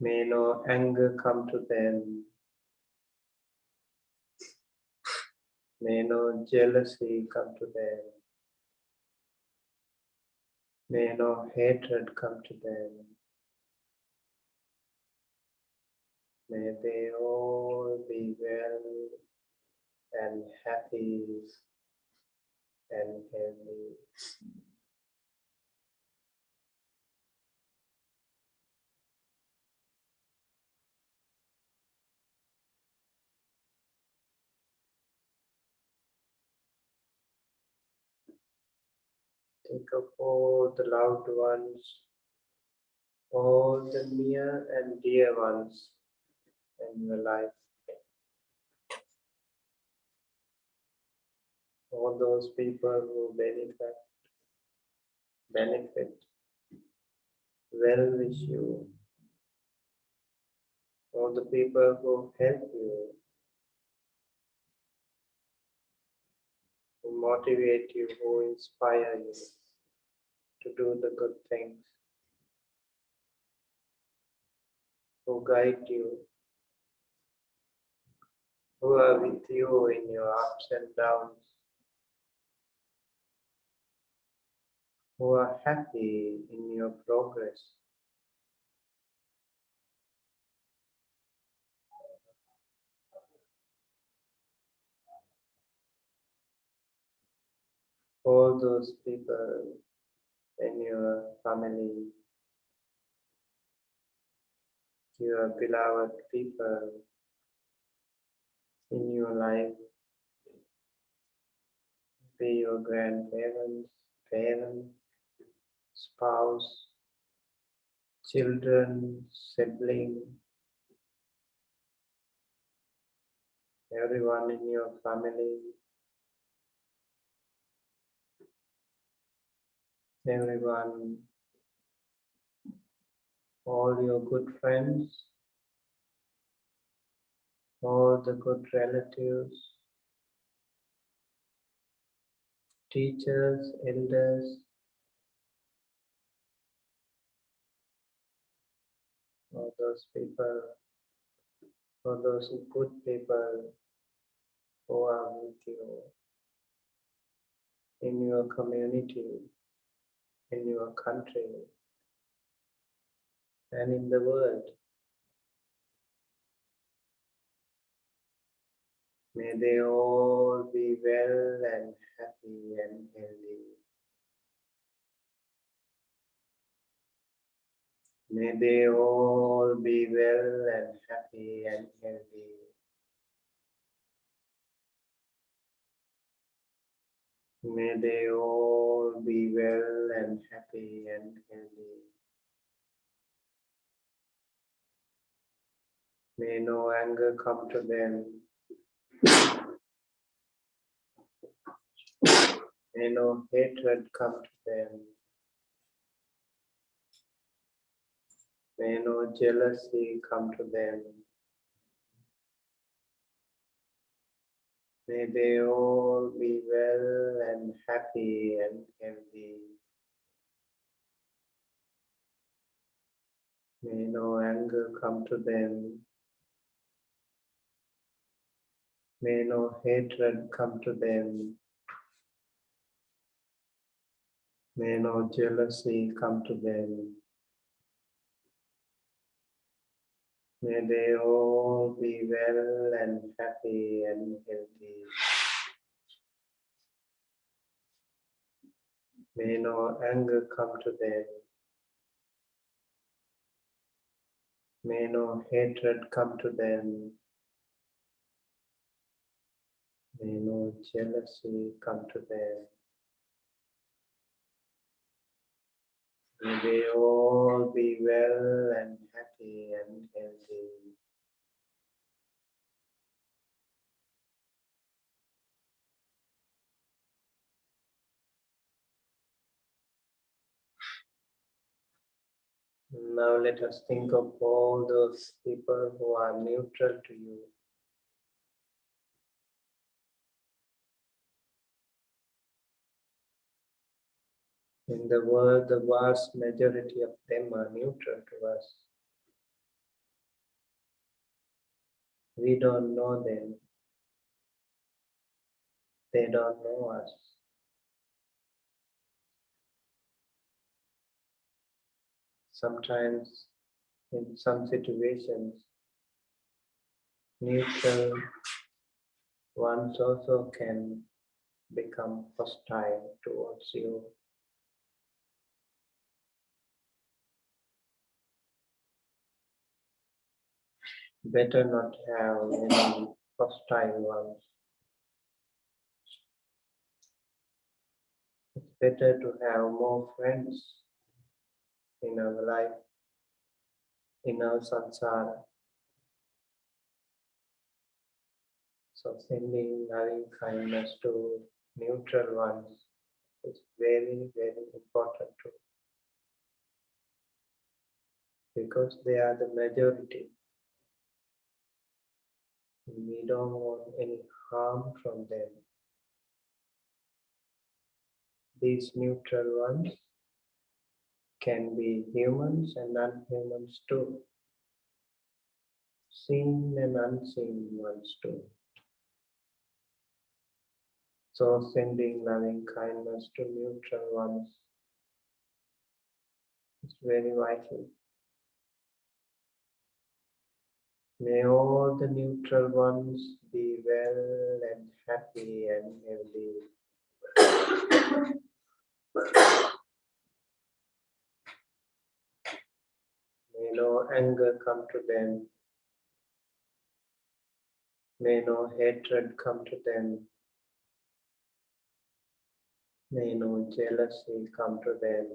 May no anger come to them. May no jealousy come to them. May no hatred come to them. May they all be well and happy and healthy. Think of all the loved ones, all the near and dear ones in your life. All those people who benefit, well wish you. All the people who help you, who motivate you, who inspire you to do the good things, who guide you, who are with you in your ups and downs, who are happy in your progress. All those people in your family, your beloved people in your life, be your grandparents, parents, spouse, children, sibling, everyone in your family, everyone, all your good friends, all the good relatives, teachers, elders, all those people, all those good people who are with you in your community, in your country, and in the world. May they all be well and happy and healthy. May they all be well and happy and healthy. May they all be well and happy and healthy. May no anger come to them. May no hatred come to them. May no jealousy come to them. May they all be well and happy and healthy. May no anger come to them. May no hatred come to them. May no jealousy come to them. May they all be well and happy and healthy. May no anger come to them. May no hatred come to them. May no jealousy come to them. May they all be well and happy and healthy. Now let us think of all those people who are neutral to you. In the world, the vast majority of them are neutral to us. We don't know them. They don't know us. Sometimes, in some situations, neutral ones also can become hostile towards you. Better not have any hostile ones. It's better to have more friends in our life, in our samsara. So sending loving kindness to neutral ones is very, very important too. Because they are the majority. We don't want any harm from them. These neutral ones can be humans and non-humans too. Seen and unseen ones too. So sending loving kindness to neutral ones is very vital. May all the neutral ones be well and happy and healthy. May no anger come to them. May no hatred come to them. May no jealousy come to them.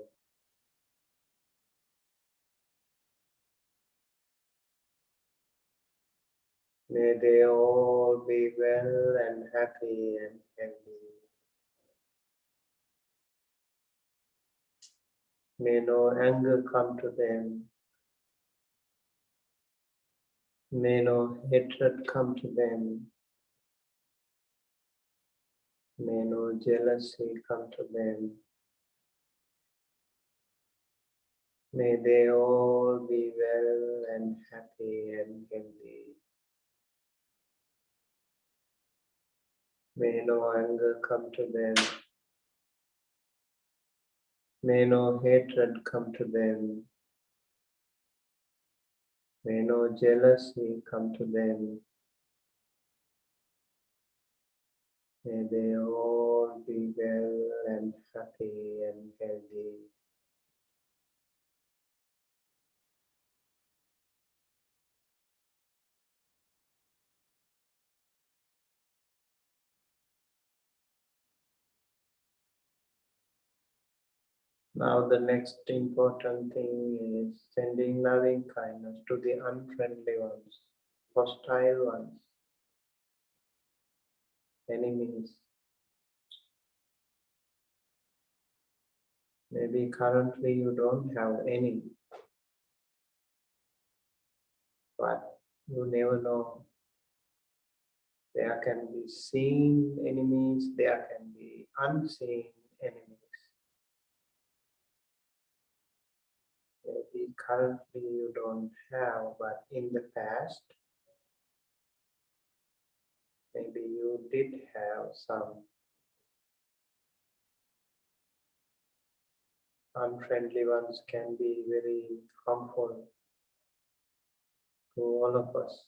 May they all be well and happy and healthy. May no anger come to them. May no hatred come to them. May no jealousy come to them. May they all be well and happy and healthy. May no anger come to them. May no hatred come to them. May no jealousy come to them. May they all be well and happy and healthy. Now the next important thing is sending loving kindness to the unfriendly ones, hostile ones, enemies. Maybe currently you don't have any, but you never know. There can be seen enemies, there can be unseen enemies. Maybe currently you don't have, but in the past, maybe you did have some unfriendly ones. Can be very harmful to all of us.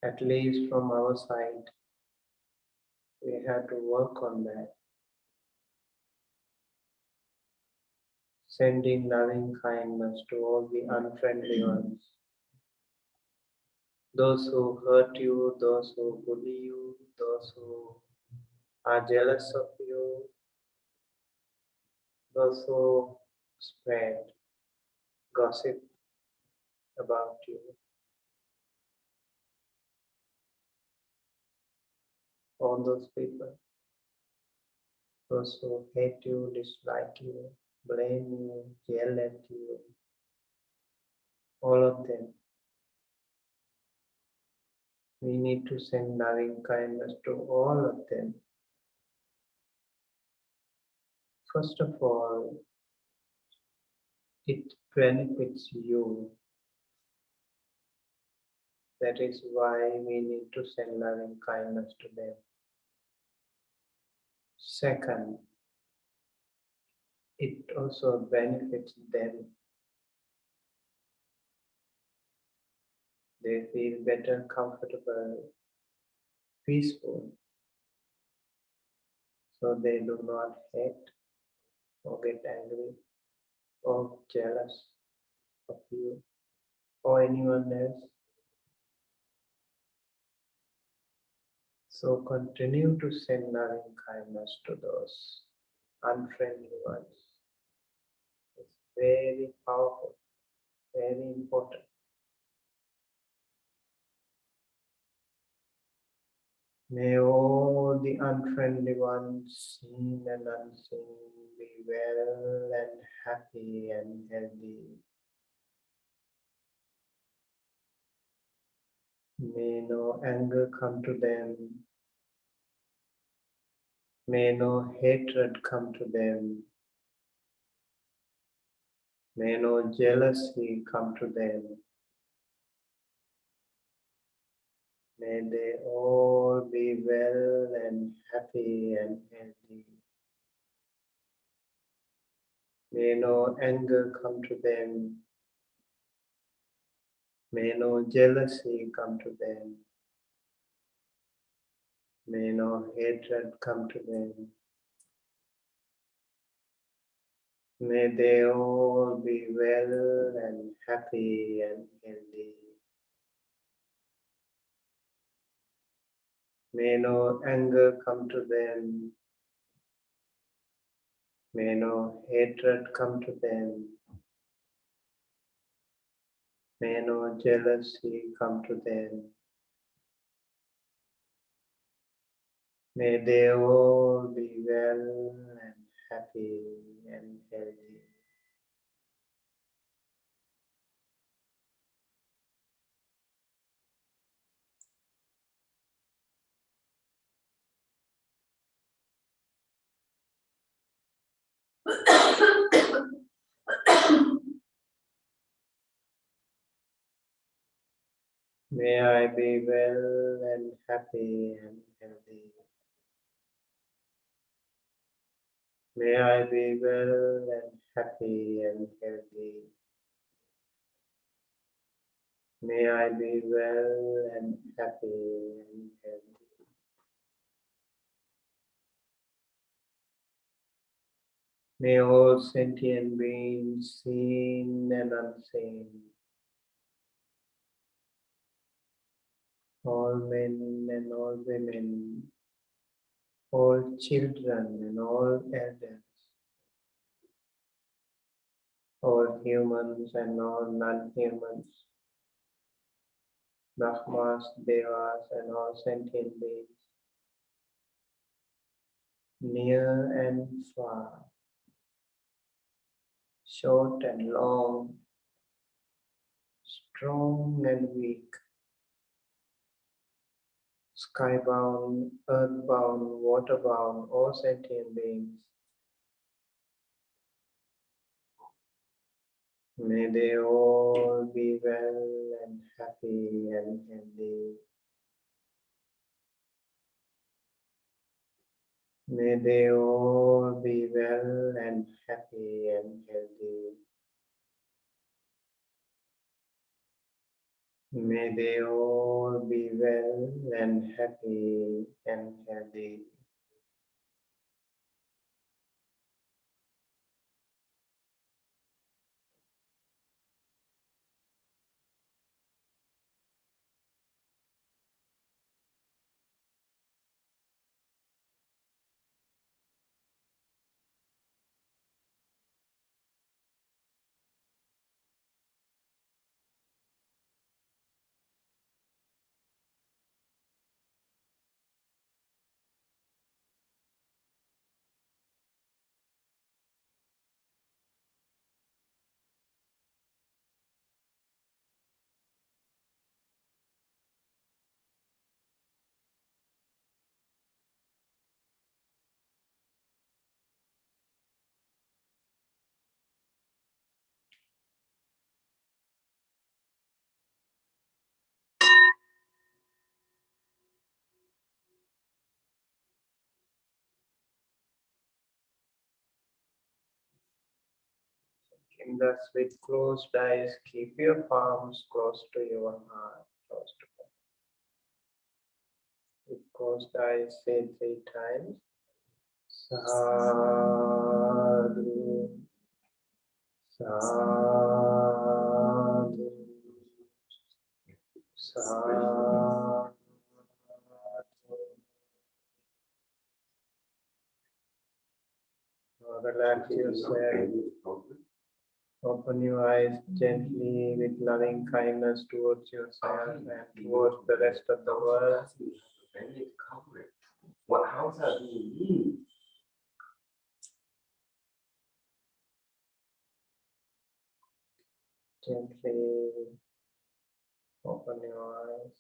At least from our side, we have to work on that. Sending loving kindness to all the unfriendly ones. Those who hurt you, those who bully you, those who are jealous of you, those who spread gossip about you. All those people, those who hate you, dislike you, blame you, yell at you, all of them. We need to send loving kindness to all of them. First of all, it benefits you. That is why we need to send loving kindness to them. Second, it also benefits them. They feel better, comfortable, peaceful. So they do not hate or get angry or jealous of you or anyone else. So continue to send loving kindness to those unfriendly ones. It's very powerful, very important. May all the unfriendly ones, seen and unseen, be well and happy and healthy. May no anger come to them. May no hatred come to them. May no jealousy come to them. May they all be well and happy and healthy. May no anger come to them. May no jealousy come to them. May no hatred come to them. May they all be well and happy and healthy. May no anger come to them. May no hatred come to them. May no jealousy come to them. May they all be well and happy and healthy. May I be well and happy and healthy. May I be well and happy and healthy. May I be well and happy and healthy. May all sentient beings, seen and unseen, all men and all women, all children and all elders, all humans and all non-humans, Brahmas, Devas and all sentient beings, near and far, short and long, strong and weak, skybound, earthbound, waterbound, all sentient beings. May they all be well and happy and healthy. May they all be well and happy and healthy. May they all be well and happy and healthy. In thus with closed eyes, keep your palms close to your heart, close to God. With closed eyes, say 3 times. Sadhu, sadhu, sadhu. Relax yourself. Open your eyes gently with loving kindness towards yourself and towards the rest of the world. What house are you? Gently open your eyes.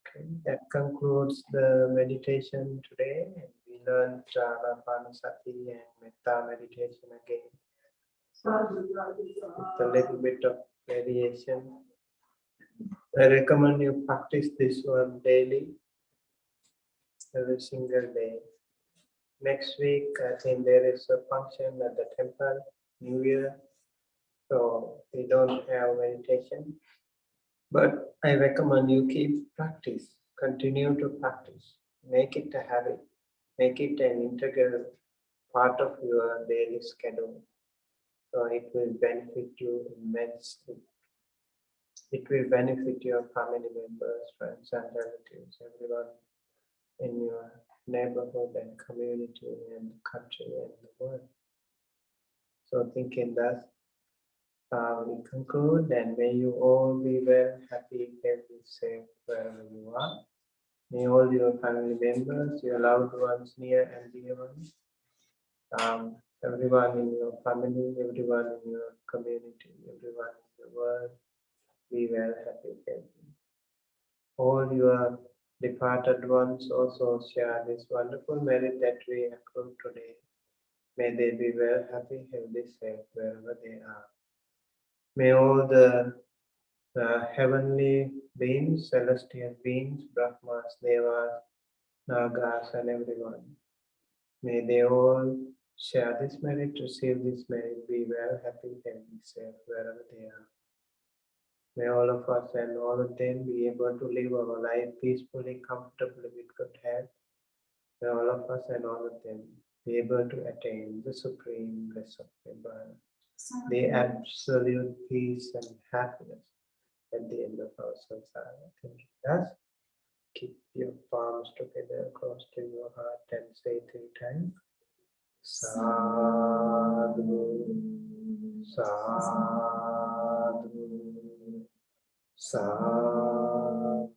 Okay, that concludes the meditation today. We learned Ānāpāna and Mettā meditation again. With a little bit of variation. I recommend you practice this one daily, every single day. Next week, I think there is a function at the temple, New Year, so we don't have meditation. But I recommend you keep practice, continue to practice, make it a habit, make it an integral part of your daily schedule. So it will benefit you immensely. It will benefit your family members, friends and relatives, everyone in your neighborhood and community and the country and the world. So thinking that we conclude, and may you all be well, happy, healthy, safe wherever you are. May all your family members, your loved ones, near and dear ones, everyone in your family, everyone in your community, everyone in the world, be well, happy, healthy. All your departed ones also share this wonderful merit that we accrue today. May they be well, happy, healthy, safe wherever they are. May all the heavenly beings, celestial beings, Brahmas, Devas, Nagas, and everyone, may they all share this merit, receive this merit, be well, happy, healthy, safe wherever they are. May all of us and all of them be able to live our life peacefully, comfortably, with good health. May all of us and all of them be able to attain the supreme bliss of Nibbana, the absolute peace and happiness at the end of our samsara. Thank you. Thus, keep your palms together close to your heart and say 3 times. Sadhu, sadhu, sadhu.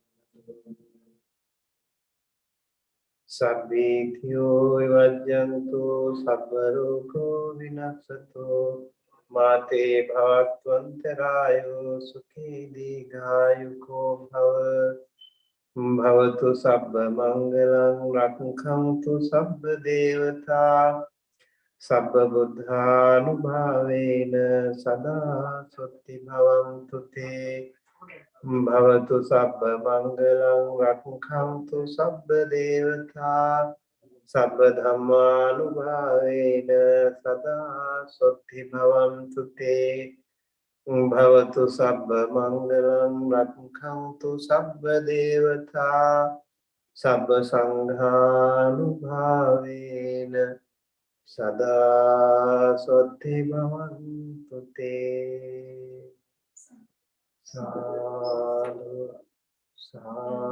Sabbityo vivajjantu sabbaroko vinassato mate bhavatvantarayo sukhi digayuko bhava bhavatu sabba mangalam rakhantu sabba devata sabba buddhanubhavena sada sutti bhavantu te Bhavatu sabba mangalam rakhantu sabba devata sabba dhammanubhavena sada sutti bhavantu te Bhavatu sabba mangalam rakhantu sabba devata sabba sanghanubhavena sada sutti bhavantu te Sadhu, sadhu.